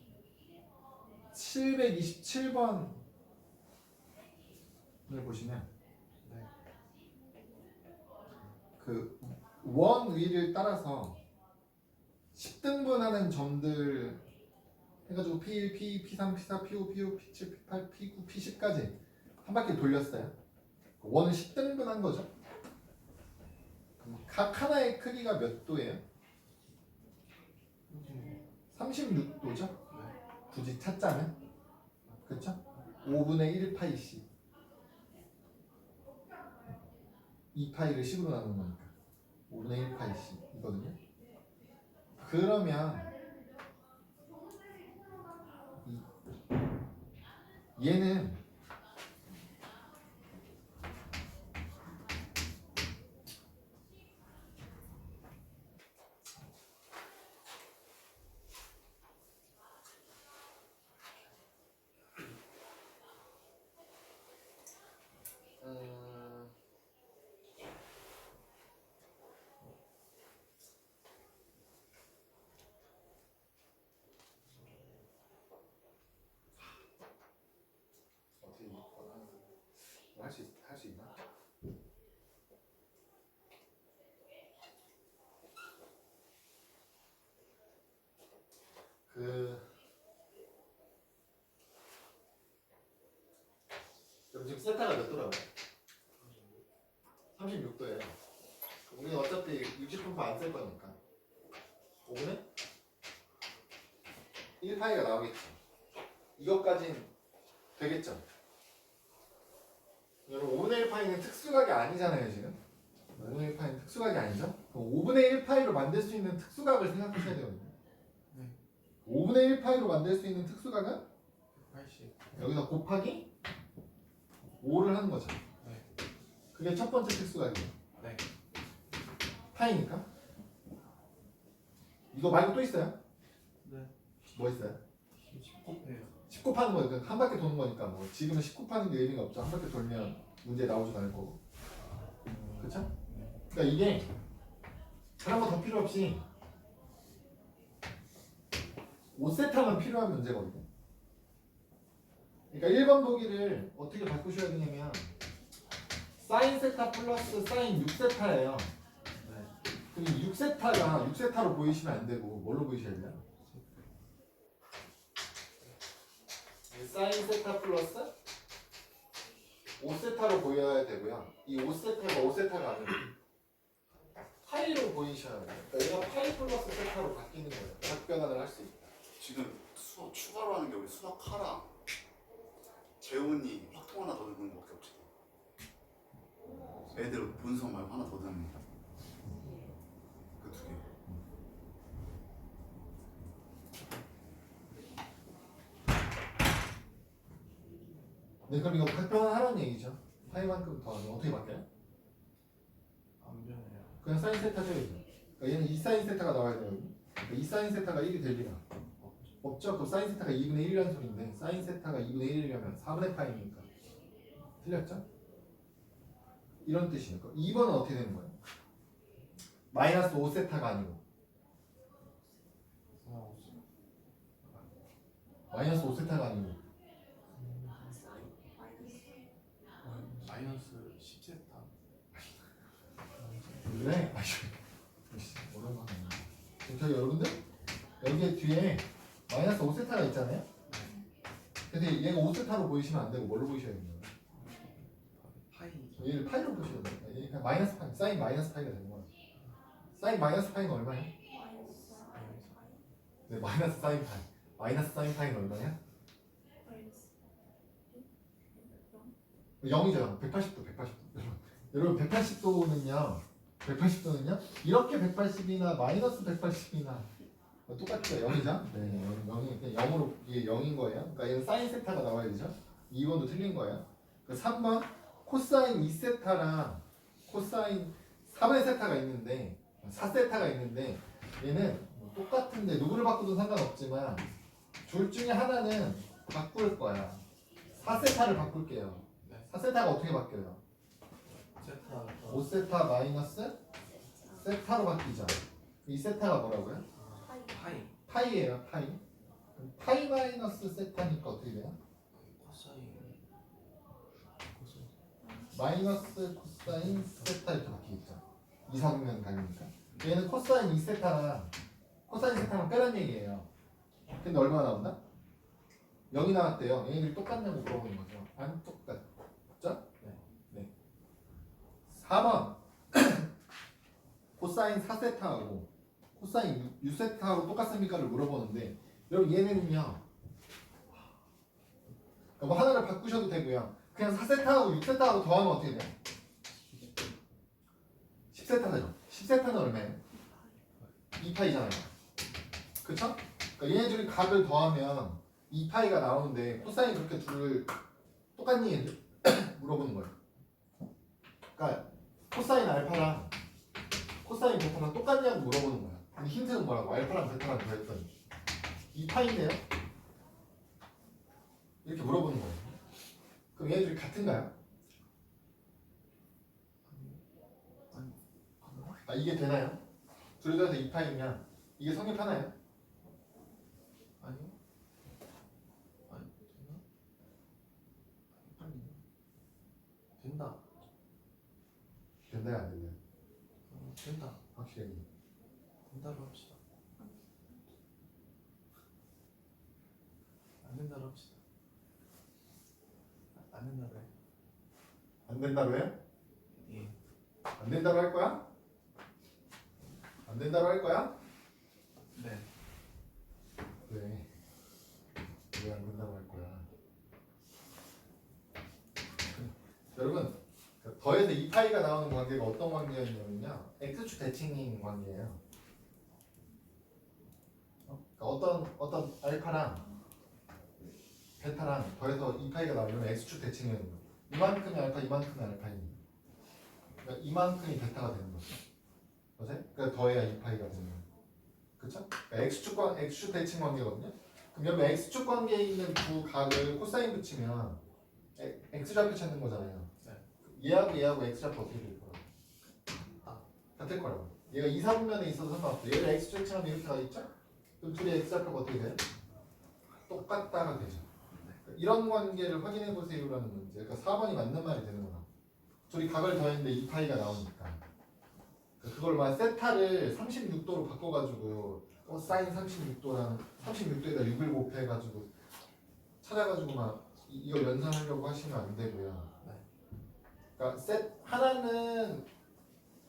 727번을 보시면
네.
그 원 위를 따라서 10등분하는 점들 해가지고 P1, P2, P3, P4, P5, P6, P7, P8, P9, P10까지 한 바퀴 돌렸어요. 원을 10등분한 거죠. 각 하나의 크기가 몇 도예요? 36도죠?
네.
굳이 찾자면 그렇죠? 5분의 1파이씩 2파이를 10으로 나누는 거니까 5분의 1파이씩 이거든요. 그러면 얘는 할 수 있나? 그럼 지금 세타가 몇 도라고요? 36도예요. 우리는 어차피 60분포 안 쓸 거니까 5분의 1파이가 나오겠죠. 이것까진 되겠죠. 여러분 5분의 1파이는 특수각이 아니잖아요 지금. 5분의 1파이는 특수각이 아니죠. 그럼 5분의 1파이로 만들 수 있는 특수각을 생각하셔야 되거든요.
네.
5분의 1파이로 만들 수 있는 특수각은
80.
여기서 곱하기 5를 하는 거죠.
네.
그게 첫 번째 특수각이에요.
네.
파이니까. 이거 말고 또 있어요?
네.
뭐 있어요?
19회요.
10 곱하는 거니까 한 바퀴 도는 거니까 뭐 지금은 10 곱하는 게 의미가 없죠. 한 바퀴 돌면 문제 나오지도 않을 거고. 그쵸? 그러니까 이게 다른 거 더 필요 없이 5세타만 필요한 문제거든요. 그러니까 1번 보기를 어떻게 바꾸셔야 되냐면 사인 세타 플러스 사인 6세타예요.
네.
그럼 6세타가 6세타로 보이시면 안 되고 뭘로 보이셔야 돼요? 사인 세타 플러스 5세타로 보여야 되고요. 이 5세타가 5세타가 아니고 파이로 보이셔야 돼요. 그러니까 얘가 파이 플러스 세타로 바뀌는 거예요. 각변환을 할 수 있다.
지금 수업 추가로 하는 게 우리 수학하랑 재훈이 확통 하나 더 넣는 거밖에 없지. 애들 본수학 말고 하나 더 넣는 거. 그 두 개.
네, 그럼 이거 각변환 하라는 얘기죠. 파이만큼 더하면 어떻게 바뀌어요?
안 변해요.
그냥 사인 세타 줘야죠. 그러니까 얘는 2사인 세타가 나와야 되거든요. 그러니까 2사인 세타가 1이 될 리가 없죠. 그럼 사인 세타가 2분의 1이라는 소리인데 사인 세타가 2분의 1이려면 4분의 파이니까 틀렸죠? 이런 뜻이니까 2번은 어떻게 되는 거예요? 마이너스 5세타가 아니고 마이너스 5세타가 아니고
마이너스 10세타.
그래? 아이씨 어려운 거 하네. 저희 여러분들 여기 뒤에 마이너스 5세타가 있잖아요. 근데 얘가 5세타로 보이시면 안 되고 뭘로 보이셔야 돼요?
파이.
얘를 파이로 보셔야 돼요. 그러니까 마이너스 파이, 사인 마이너스 파이가 되는 거야. 사인 마이너스 파이는 얼마야? 네, 마이너스 사인 파이. 마이너스 사인 파이는 얼마냐? 0이죠. 180도, 180도. 여러분 180도는요 이렇게 180이나 마이너스 180이나 똑같죠. 0이죠? 네, 0이 0으로 이게 0인 거예요. 그러니까 얘는 사인 세타가 나와야 되죠. 2번도 틀린 거예요. 3번 코사인 2세타랑 코사인 3의 세타가 있는데 4세타가 있는데 얘는 똑같은데 누구를 바꿔도 상관없지만 둘 중에 하나는 바꿀 거야. 4세타를 바꿀게요.
네.
4세타가 어떻게 바뀌어요?
세타.
5세타 마이너스 세타로 바뀌죠. 이 세타가 뭐라고요?
파이.
파이예요. 파이. 그럼 파이 마이너스 세타니까 어떻게 돼요?
코사인.
마이너스 코사인 세타 이렇게 바뀌겠죠. 이사분면 다르니까. 얘는 코사인 2세타랑 코사인 세타랑 빼란 얘기예요. 근데 얼마나 나온다? 0이 나왔대요. 얘네들이 똑같냐고 물어보는 거죠. 안 똑같죠? 네. 4번 코사인 4세타하고 코사인 6세타하고 똑같습니까를 물어보는데 여러분 얘네는요 뭐 하나를 바꾸셔도 되고요. 그냥 4세타하고 6세타하고 더하면 어떻게 돼요? 10세타죠. 10세타는 얼마예요? 2파이잖아요. 그쵸? 그러니까 얘네들이 각을 더하면 2파이가 나오는데 코사인 그렇게 둘을 똑같니 얘들? 물어보는 거예요. 그러니까 코사인 알파랑 코사인 베타랑 똑같냐고 물어보는 거야. 근데 힌트는 뭐라고? 알파랑 베타랑 더했더니 2파인데요? 이렇게 물어보는 거예요. 그럼 얘네들이 같은가요? 아 이게 되나요? 둘 다해서 2파이면 이게 성립하나요?
아니요. 아니 되나?
된다야 안 된다야?
된다.
확실히.
된다로 합시다. 안 된다로 합시다. 안 된다로 해.
안 된다로 해?
예.
안 된다로 할 거야? 안 된다로 할 거야?
네.
왜? 왜 안 된다고 할 거야? 여러분 더해서 2파이가 나오는 관계가 어떤 관계였냐면요 x축 대칭인 관계예요. 그러니까 어떤 알파랑 베타랑 더해서 2파이가 나오면 x축 대칭이는 거예요. 이만큼이 알파 이만큼이 알파입니다. 그러니까 이만큼이 베타가 되는 거죠. 맞아요? 그러니까 더해야 2파이가 되는 거예요. 그쵸? 그러니까 x축 대칭 관계거든요. 그럼 여러분 x축 관계에 있는 두 각을 코사인 붙이면 x좌표 찾는 거잖아요. 얘하고 x좌표 어떻게 될 거라고? 같을 거라고. 얘가 2, 4분면에 있어도 상관없어. 얘를 x축 대칭하면 이렇게 가있죠? 그럼 둘이 x좌표가 어떻게 돼요? 똑같다가 되죠. 그러니까 이런 관계를 확인해 보세요라는 문제. 그러니까 4번이 맞는 말이 되는 거야. 둘이 각을 더했는데 2파이가 나오니까. 그걸 막 세타를 36도로 바꿔가지고 사인 36도랑 36도에다 6을 곱해가지고 찾아가지고 막 이걸 연산하려고 하시면 안 되고요. 그러니까 하나는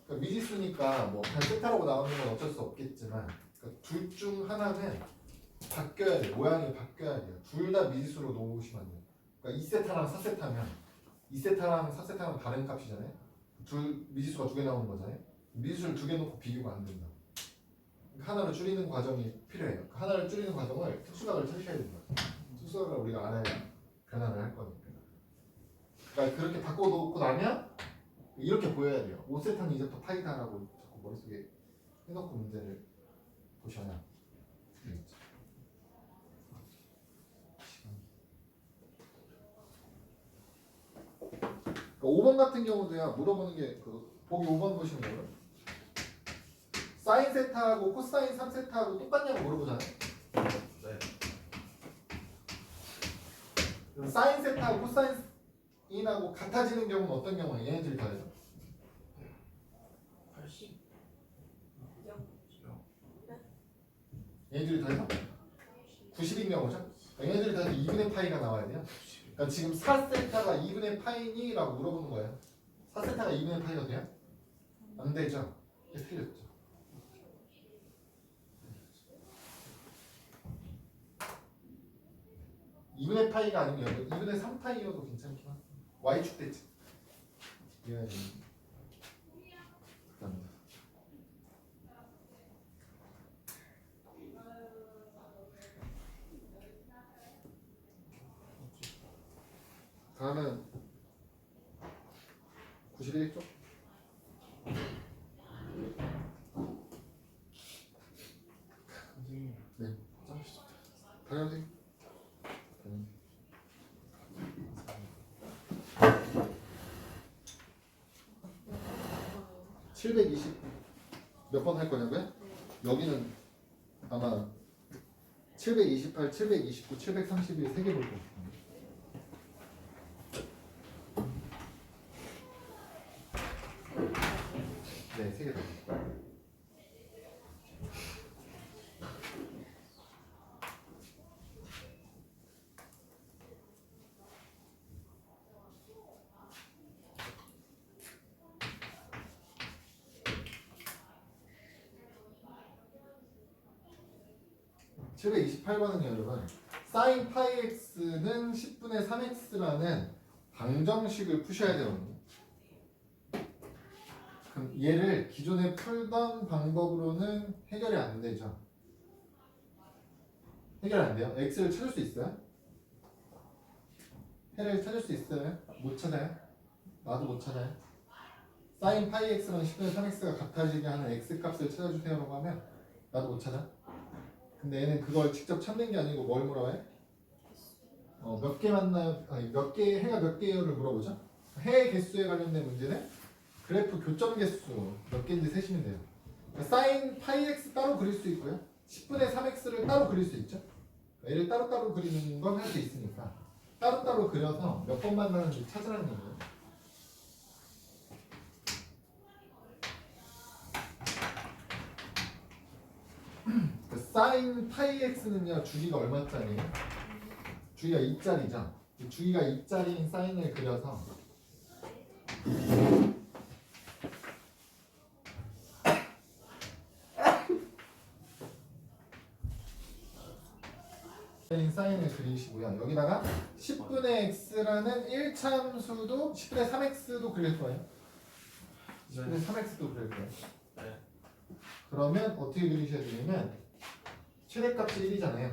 그러니까 미지수니까 뭐 그냥 세타라고 나오는 건 어쩔 수 없겠지만 그러니까 둘 중 하나는 바뀌어야 돼요. 모양이 바뀌어야 돼요. 둘 다 미지수로 놓으시면 안 돼요. 그러니까 2세타랑 4세타면 2세타랑 4세타는 다른 값이잖아요. 둘 미지수가 두 개 나오는 거잖아요. 미지수를 두 개 놓고 비교가 안 된다. 하나를 줄이는 과정이 필요해요. 하나를 줄이는 과정을 특수각을 찾으셔야 된다. 특수각을 우리가 알아야 변화를 할 거니까. 그러니까 그렇게 바꿔놓고 나면 이렇게 보여야 돼요. 5세타는 이제부터 파이다라고 자꾸 머릿속에 해놓고 문제를 보셔야 되겠죠. 그러니까 5번 같은 경우도야 물어보는 게 보기 5번 보시면 돼요. 사인 세타하고 코사인 3세타하고 똑같냐고 물어보잖아요.
네.
그럼 사인 세타하고 코사인하고 같아지는 경우는 어떤 경우예요? 얘네들이 더해서
80.
얘네들이 더해서 90인 경우죠. 그러니까 얘네들이 더해서 2분의 파이가 나와야 돼요. 그러니까 지금 4세타가 2분의 파이니? 라고 물어보는 거예요. 4세타가 2분의 파이가 돼요? 안 되죠. 이게 틀렸죠. 2분의 파이가 아니면 2분의 3파이여도 괜찮긴 하다. y축 대칭. 예. 감사합니다. 다음은 91쪽.
선생님.
네.
화장실 좀
다녀오세요. 720 몇 번 할 거냐고요? 여기는 아마 728, 729, 731 세 개 볼 거예요. 네, 세 개 다. (728번은) 여러분 sin 파이 x는 10분의 3x라는 방정식을 푸셔야 되거든요. 그럼 얘를 기존에 풀던 방법으로는 해결이 안 되죠. 해결 안 돼요? x를 찾을 수 있어요? 해를 찾을 수 있어요? 못 찾아요? 나도 못 찾아요. sin 파이 x랑 10분의 3x가 같아지게 하는 x 값을 찾아주세요라고 하면 나도 못 찾아. 근데 얘는 그걸 직접 찾는 게 아니고 뭘 물어봐요? 몇 개 만나요? 아니 해가 몇 개요를 물어보죠. 해 개수에 관련된 문제는 그래프 교점 개수 몇 개인지 세시면 돼요. 그러니까 sin 파이 x 따로 그릴 수 있고요. 10분의 3x를 따로 그릴 수 있죠. 얘를 따로따로 그리는 건 할 수 있으니까 따로따로 그려서 몇 번 만나는지 찾으라는 거예요. 그 사인 파이 x는요 주기가 얼마짜리예요? 주기가 2짜리죠. 주기가 2짜리인 사인을 그려서 사인을 그리시고요. 여기다가 10분의 x라는 1참수도 10분의 3x도 그릴 거예요. 10분의 3x도 그릴 거예요.
네.
그러면 어떻게 그리셔야 되냐면 최대값이 1이잖아요.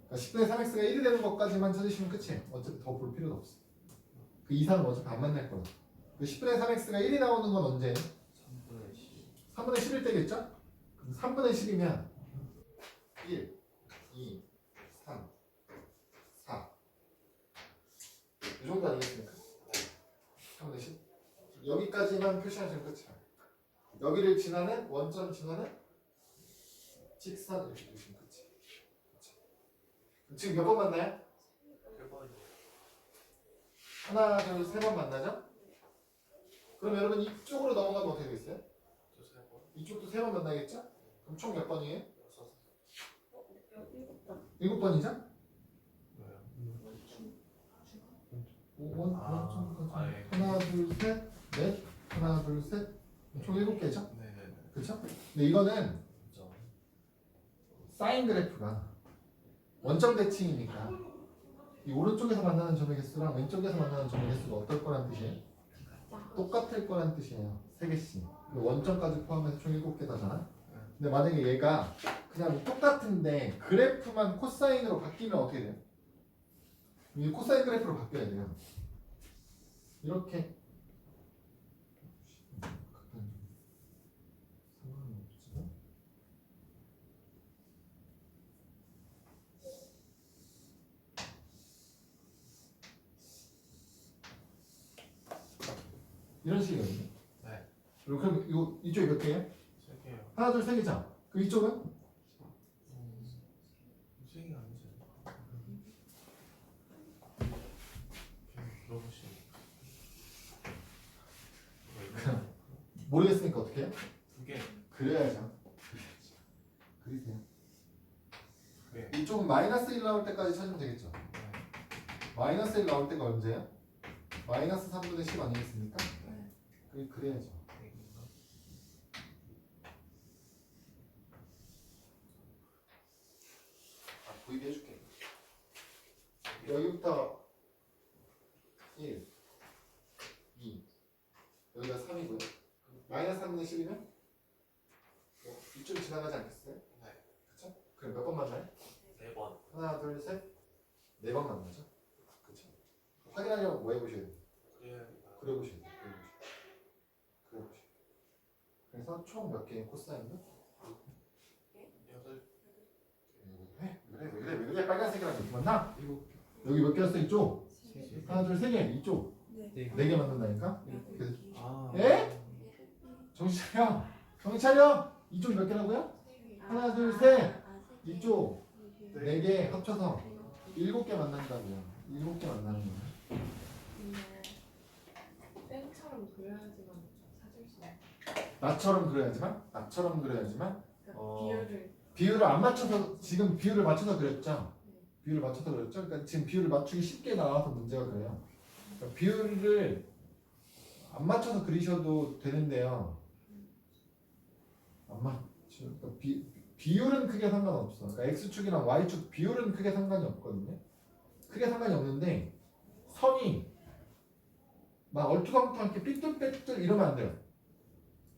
그러니까 10분의 3x가 1이 되는 것까지만 찾으시면 끝이에요. 어차피 더 볼 필요도 없어. 그 이상은 어차피 안 만날 거야. 그 10분의 3x가 1이 나오는 건 언제예요?
3분의 10.
3분의 11 되겠죠? 그럼 3분의 10이면 1, 2, 3, 4 이 정도 아니겠습니까? 3분의 10 여기까지만 표시하시면 끝이야. 여기를 지나는 원점 지나는 직선 이렇게 보시면 끝이. 지금 몇 번 만나요?
1번이요.
하나, 둘, 세 번 만나죠? 그럼 여러분 이쪽으로 넘어가면 어떻게 되겠어요?
또 3번.
이쪽도 세 번 만나겠죠? 그럼 총 몇 번이에요?
6.
7번이죠?
왜요?
5번,
아, 예.
하나, 둘, 셋, 넷, 하나, 둘, 셋, 총 7개죠?
네네네.
그렇죠? 근데 이거는
그죠.
사인 그래프가 원점 대칭이니까 이 오른쪽에서 만나는 점의 개수랑 왼쪽에서 만나는 점의 개수가 어떨 거란 뜻이에요? 똑같을 거란 뜻이에요. 3개씩. 원점까지 포함해서 총 7개다잖아. 근데 만약에 얘가 그냥 똑같은데 그래프만 코사인으로 바뀌면 어떻게 돼요? 이 코사인 그래프로 바뀌어야 돼요. 이렇게 상관은 없지만 이런 식이거든요.
네.
그럼 이쪽이 몇 개예요?
3개요.
하나, 둘, 세 개죠? 그 이쪽은?
3개 아니지? 물어보시면.
모르겠으니까 어떻게 해요?
2개.
그려야죠. 그리세요.
네.
이쪽은 마이너스 1 나올 때까지 찾으면 되겠죠. 마이너스 1 나올 때가 언제예요? 마이너스 3분의 10 아니겠습니까? 그래야죠. 보이게 해줄게. 여기부터 1, 2, 여기가 3이고요. 마이너스 3분의 10이면 이쪽이 지나가지 않겠어요?
네.
그쵸? 그럼 몇 번 만나요?
4번.
하나, 둘, 셋, 4번 만나죠? 그쵸? 확인하려면 뭐 해보셔야 돼요? 그려보셔야 돼요. 그려보셔야 돼요. 그래서 총 몇 개의 코사인은?
8.
왜 그래? 빨간색이랑 이렇게 만나? 여기 몇 개였어? 이쪽? 하나, 둘, 세 개. 이쪽?
네.
4개 만든다니까? 그래서
아.
에? 정신 차려! 정신 차려! 이쪽 몇 개라고요? 하나, 둘, 셋! 이쪽 4개 합쳐서 7개 만난다고요. 7개 만나는 거예요.
근데 땡처럼 그려야지만 찾을 수 있어요.
나처럼 그려야지만
그러니까
비율을 안 맞춰서 지금 비율을 맞춰서 그렸죠? 비율을 맞춰서 그렸죠? 그러니까 지금 비율을 맞추기 쉽게 나와서 문제가 그래요. 그러니까 비율을 안 맞춰서 그리셔도 되는데요. 안 맞춰. 그러니까 비율은 크게 상관없어. 그러니까 x축이랑 y축 비율은 크게 상관이 없거든요. 크게 상관이 없는데 선이 막 얼토당토하게 삐뚤빼뚤 이러면 안 돼요.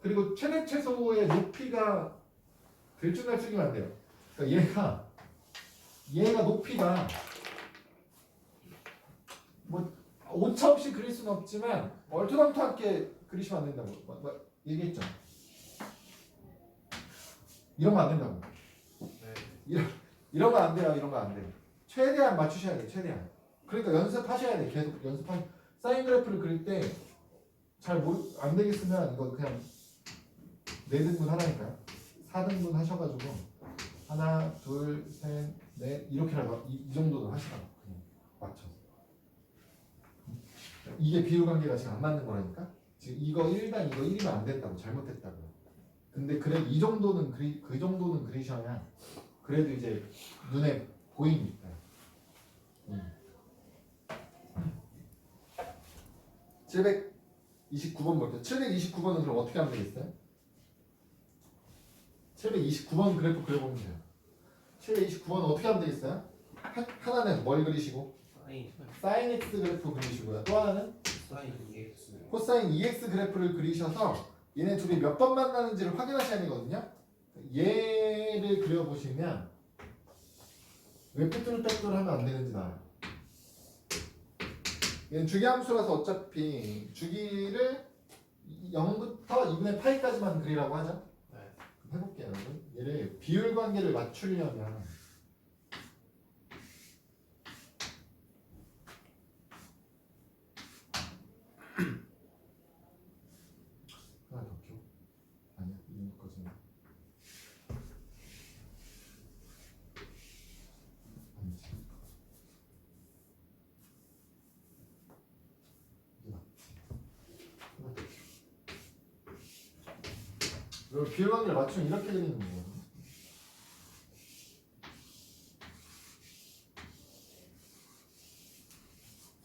그리고 최대 최소의 높이가 들쭉날쭉이면 안 돼요. 그러니까 얘가 높이가 뭐 오차 없이 그릴 수는 없지만 얼토당토하게 그리시면 안 된다고 얘기했죠. 이런 거 안 된다고.
네.
이런 거 안 돼요. 이런 거 안 돼요. 최대한 맞추셔야 돼요. 최대한. 그러니까 연습하셔야 돼요. 계속 사인 그래프를 그릴 때 잘 안 되겠으면 이거 그냥 4등분 하라니까요. 4등분 하셔가지고 하나, 둘, 셋, 넷 이렇게라도 이 정도는 하시라고 그냥 맞춰서. 이게 비율 관계가 지금 안 맞는 거라니까. 지금 이거 1당 이거 1이면 안 된다고 잘못했다고요. 근데 그래 이 정도는 그 정도는 그리셔야 그래도 이제 눈에 보이니까. 729번 볼게요. 729번은 그럼 어떻게 하면 되겠어요? 729번 그래프 그려보면 돼요. 729번은 어떻게 하면 되겠어요? 하나는 뭘 그리시고?
사인
사인 x 그래프 그리시고요. 또 하나는
사인 EX
코사인 EX 그래프를 그리셔서 얘네 둘이 몇 번 만나는지를 확인하셔야 되거든요. 얘를 그려보시면 왜 삐뚤빼뚤 하면 안 되는지 나와요. 얘는 주기함수라서 어차피 주기를 0부터 2분의 파이까지만 그리라고 하죠.
네.
그럼 해볼게요. 여러분. 얘를 비율 관계를 맞추려면 하나 더 켜. 아니야, 이거 거잖아. 아니지. 이게 맞지. 하나 더 켜. 그리고 비율 관계를 맞추면 이렇게 그리는 거예요.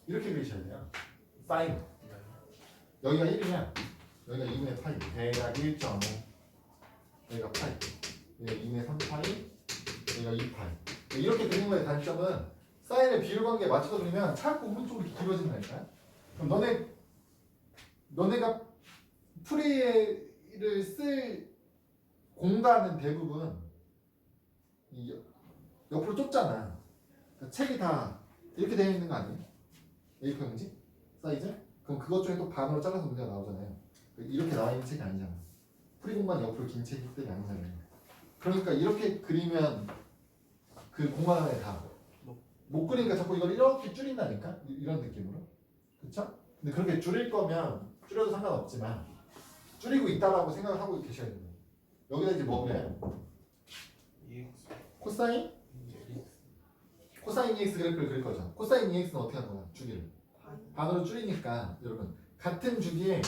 이렇게 그리셔야 돼요. 사인.
네.
여기가 1이냐? 여기가 2분의 파이. 대략 1.5. 여기가 파이. 여기가 2분의 3파이. 여기가 2파이. 이렇게 그리는 거의 단점은 사인의 비율 관계에 맞춰서 그리면 자꾸 오른쪽으로 길어진다니까요. 그럼 너네가 풀이를 쓸 공간은 대부분 이 옆으로 좁잖아. 그러니까 책이 다 이렇게 되어 있는 거 아니에요? A4용지? 사이즈? 그럼 그것 중에 또 반으로 잘라서 문제가 나오잖아요. 이렇게 나와 있는 책이 아니잖아. 풀이 공간이 옆으로 긴 책들이 아니잖아요. 그러니까 이렇게 그리면 그 공간 안에 다 못 그리니까 자꾸 이걸 이렇게 줄인다니까? 이런 느낌으로. 그쵸? 근데 그렇게 줄일 거면 줄여도 상관없지만 줄이고 있다라고 생각을 하고 계셔야 돼요. 여기다 이제 뭐 그래요?
EX
코사인? 코사인 EX 그래프를 그릴 거죠. 코사인 EX는 어떻게 하는 거야? 주기를 반으로 줄이니까 여러분 같은 주기에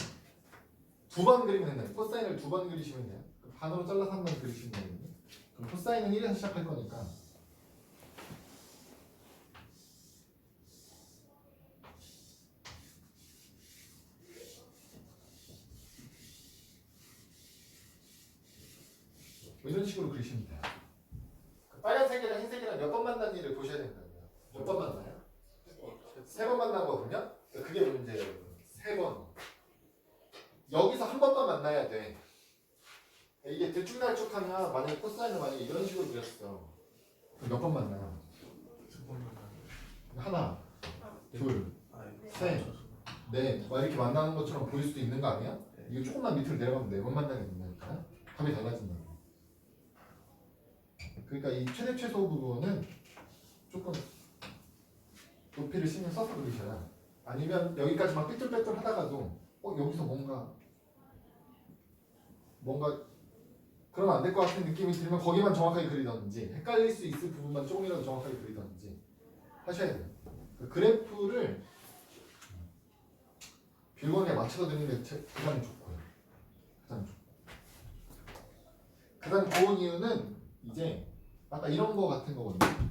두 번 그리면 된다. 코사인을 두 번 그리시면 돼요. 반으로 잘라서 한 번 그리시면 되거든요. 그럼 코사인은 1에서 시작할 거니까 뭐 이런 식으로 그리시면 돼요. 빨간색이랑 흰색이랑 몇 번 만났는지를 보셔야 된다고요. 몇 번 만나요? 세 번 만난 거거든요. 그게 문제예요. 세 번. 여기서 한 번만 만나야 돼. 이게 들쭉날쭉하면 만약에 코사인을 만약에 이런 식으로 그렸어. 그럼 몇 번 만나요?
두번
하나, 둘,
네.
셋, 넷. 막 이렇게 만나는 것처럼 보일 수도 있는 거 아니야? 이거 조금만 밑으로 내려가면 네 번 만나게 된다니까. 답이 달라진다고. 그러니까 이 최대 최소 부분은 조금 높이를 신경 써서 그리셔야. 아니면 여기까지 막 삐뚤빼뚤 하다가도 여기서 뭔가 그러면 안 될 것 같은 느낌이 들면 거기만 정확하게 그리던지 헷갈릴 수 있을 부분만 조금이라도 정확하게 그리던지 하셔야 돼요. 그 그래프를 비율관계에 맞춰서 그리는 게 가장 좋고요. 가장 좋은 이유는 이제 아까 이런 거 같은 거거든요.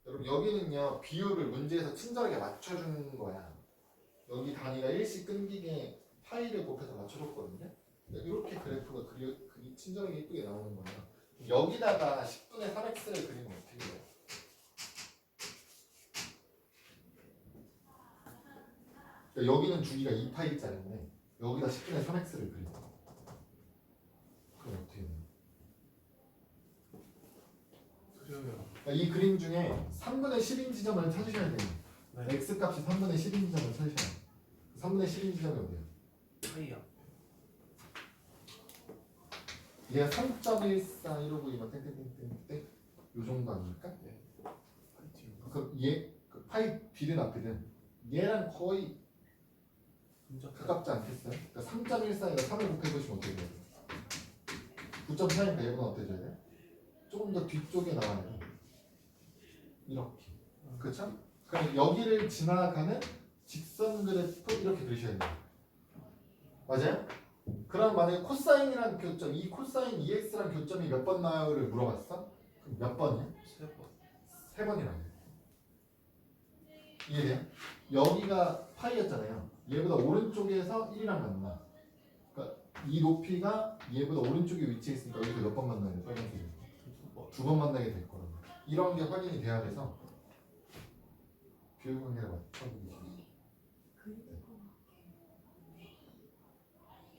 여러분 여기는요 비율을 문제에서 친절하게 맞춰주는 거야. 여기 단위가 일씩 끊기게 파이를 곱해서 맞춰줬거든요. 이렇게 그래프가 친절하게 예쁘게 나오는 거예요. 여기다가 10분의 3x를 그리면 어떻게 돼요? 그러니까 여기는 주기가 2파이짜리인데 여기다 10분의 3x를 그려. 그럼 어떻게 돼요?
그려요.
그러니까 이 그림 중에 3분의 10인 지점을 찾으셔야 돼요.
네.
x 값이 3분의 10인 지점을 찾으셔야 돼요. 3분의 10인 지점이 어디예요?
파이야.
얘가 3.141592 막 땡땡땡땡땡 요 정도 아닙니까?
네. 파이팅.
그럼 그 파이 뒤든 앞이든 얘랑 거의 가깝지 않겠어요? 그러니까 3.14에다 3을 곱해보시면 어떻게 돼요? 9.4니까 얘보다 어때져야 돼? 조금 더 뒤쪽에 나와야 돼. 이렇게. 그쵸? 그럼 여기를 지나가는 직선 그래프 이렇게 그리셔야 돼요. 맞아요? 그럼 만약에 코사인이랑 교점, 이 코사인 EX랑 교점이 몇 번 나요를 물어봤어? 그럼 몇 번이야?
3번.
3번이라고. 이해돼요? 여기가 파이였잖아요. 얘보다 오른쪽에서 1이랑 만나. 그러니까 이 높이가 얘보다 오른쪽에 위치했으니까 여기서 몇 번 만나야 돼? 빨간색이.
2번.
2번 만나게 될 거라고. 이런 게 확인이 돼야 돼서 비율관계를 맞춰보기 싫어.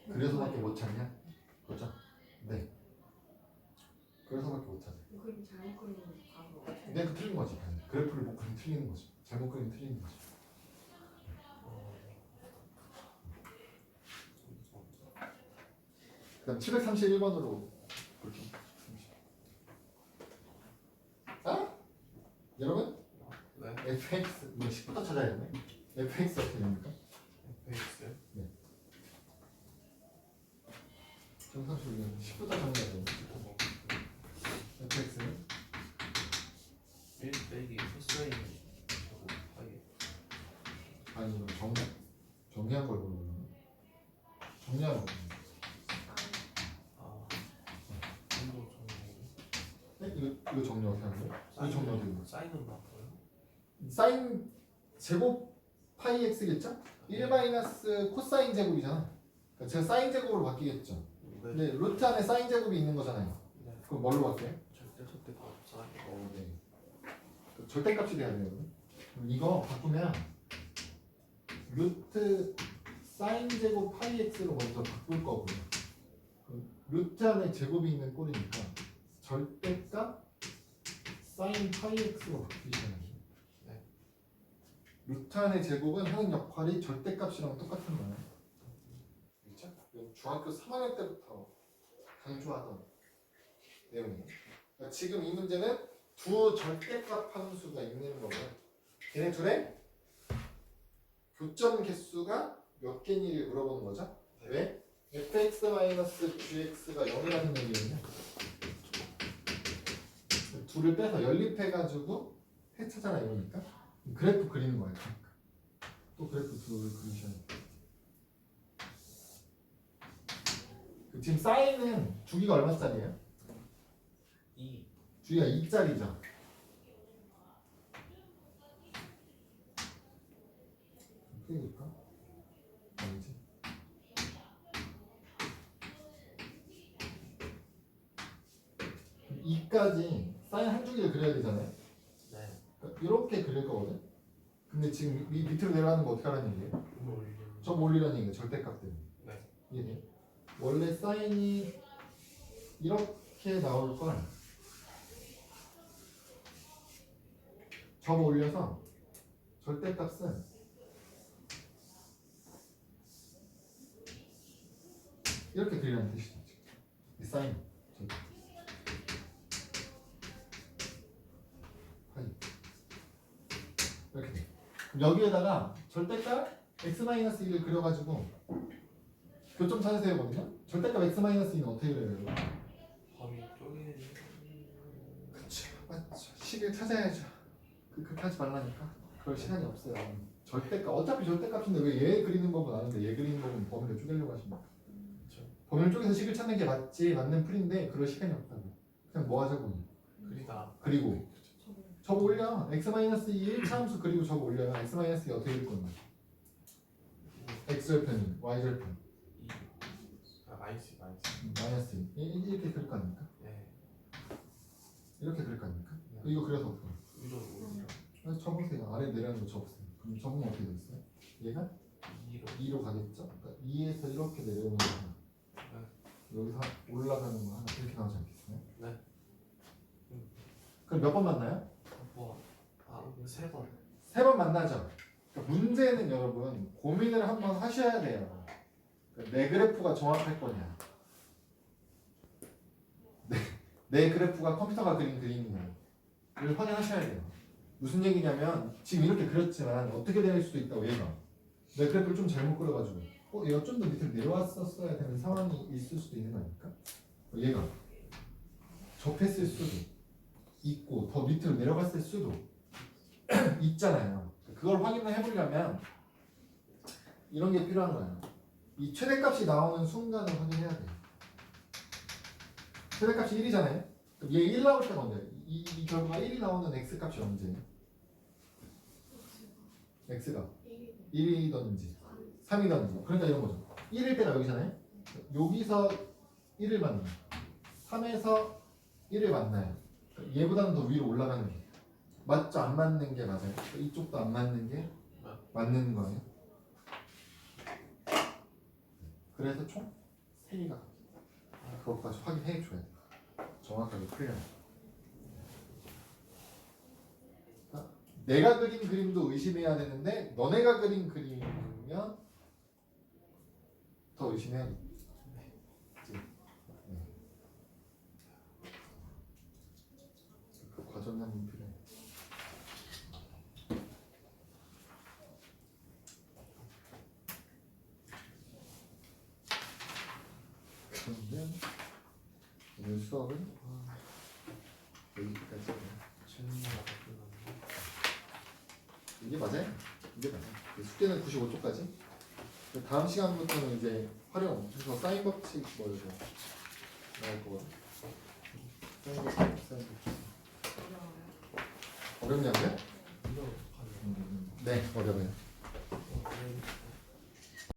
그래서밖에 못 찾냐? 그렇죠? 네. 그래서밖에 못 찾아.
그림 잘못 그리면 바로
근데 그 틀린 거지. 그래프를 못 그리면 틀리는 거지. 잘못 그리면 틀리는 거지. 그다음 731번으로 볼게요. 아? 여러분?
네.
fx 이거 10부터 찾아야겠네. fx 어떻게 됩니까?
FX.
정상수 이거 10부터 정리해야 돼. fx는
1 빼기 코사인 제곱 파이.
아니 이거 정리한 걸 보는 거야. 정리한 거.
아. 이거 정리.
네? 이거 정리 어떻게 하는 거야? 이거 정리 어떻게 하는 거야?
사인은 바꿔요?
사인 제곱 파이 x겠죠? 1 마이너스 코사인 제곱이잖아. 그러니까 제가 사인 제곱으로 바뀌겠죠.
네.
근데 루트 안에 사인 제곱이 있는 거잖아요.
네.
그럼 뭘로 바뀌어요?
절대가 없어요.
네. 그 절대값이 돼야 돼요. 그럼 이거 바꾸면 루트 사인 제곱 파이 x로 먼저 바꿀 거고요. 그럼 루트 안에 제곱이 있는 꼴이니까 절대값 사인 파이 x로 바뀌셔야 돼요.
네.
루트 안의 제곱은 하는 역할이 절대값이랑 똑같은 거예요. 그렇죠? 중학교 3학년 때부터 강조하던 내용이에요. 그러니까 지금 이 문제는 두 절대값 함수가 있는 거고요. 걔네 둘의 교점 개수가 몇 개인지를 물어보는 거죠. 왜? fx-gx가 0이라는 얘기는요. 둘을 빼서 연립해가지고 해차잖아 이러니까 그래프 그리는 거예요. 그러니까. 또 그래프 둘을 그리셔야 돼요. 지금 사인은 주기가 얼마짜리예요?
2.
주기가 2짜리죠. 크게 볼까? 아니지. 2까지 사인 한 주기를 그려야 되잖아요.
네.
그러니까 이렇게 그릴 거거든. 근데 지금 이 밑으로 내려가는 거 어떻게 하라는 얘기예요? 점 올리라는 얘기예요. 절대값 때문에.
네.
이해돼요? 원래 사인이 이렇게 나올 걸 점 올려서 절대값은 이렇게 그리라는 뜻이죠. 이 사인 절대. 이렇게 돼. 그럼 여기에다가 절대값 x-1을 그려가지고 교점 찾으세요 거든요. 절대값 x-2는 어떻게 그려요?
범위 쪼개.
그쵸. 맞죠. 식을 찾아야죠. 그렇게 하지 말라니까. 그럴 시간이 없어요. 절대값 어차피 절대값인데 왜 얘 그리는 법은 아는데 얘 그리는 법은 범위를 쪼개려고 하십니까?
그렇죠.
범위를 쪼개서 식을 찾는 게 맞는 풀인데 그럴 시간이 없다고. 그냥 뭐 하자고.
그리다.
그리고
저거
저거 올려. x-2 1차함수 그리고 저거 올려요. x-2 어떻게 될 건가? x절편, y절편.
2. 아 마이너스.
마이너스 이렇게 그릴 거 아닙니까?
네.
이렇게 그릴 거 아닙니까?
네.
이거 그려서 어떻게?
위로 올려.
그래서 접으세요. 아래 내려가는 거 접으세요. 그럼 접으면 어떻게 되겠어요? 얘가
2로.
2로 가겠죠? 그러니까 2에서 이렇게 내려오는 거 하나. 여기서 올라가는 거 하나 이렇게 나오지 않겠어요?
네.
그럼 몇 번 만나요?
뭐. 아 3번.
3번 만나죠. 그러니까 문제는 여러분 고민을 한번 하셔야 돼요. 그러니까 내 그래프가 정확할 거냐, 내 그래프가 컴퓨터가 그린 그림이냐를 확인하셔야 돼요. 무슨 얘기냐면 지금 이렇게 그렸지만 어떻게 될 수도 있다고. 얘가 내 그래프를 좀 잘못 그려가지고 얘가 좀 더 밑으로 내려왔었어야 되는 상황이 있을 수도 있는 거 아닙니까? 얘가 접했을 수도 있고 더 밑으로 내려갔을 수도 있잖아요. 그걸 확인을 해보려면 이런 게 필요한 거예요. 이 최대값이 나오는 순간을 확인해야 돼. 최대값이 1이잖아요. 그럼 얘 1 나올 때가 언제? 이 결과가 1이 나오는 x값이 언제예요? x가 1이든지 3이든지 그러니까 이런 거죠. 1일 때가 여기잖아요. 여기서 1을 만나요. 3에서 1을 만나요. 얘보다는 더 위로 올라가는 게 맞죠? 안 맞는 게 맞아요. 이쪽도 안 맞는 게 맞는 거예요. 그래서 총 3개가 그것까지 확인해 줘야 돼. 정확하게 풀려요. 내가 그린 그림도 의심해야 되는데 너네가 그린 그림이면 더 의심해야 돼. 그 과정이 한번 필요해. 그러면 오늘 수업은 여기까지.
질문하고 끝났네.
이게 맞아요? 이게 맞아요. 숙제는 95초까지. 다음 시간부터는 이제 활용해서 사인 법칙 뭐 이거 나올 거거든. 사인 법칙.
어려워요.
어렵냐고요?
이거 어떡하냐.
네, 어려워요.
네.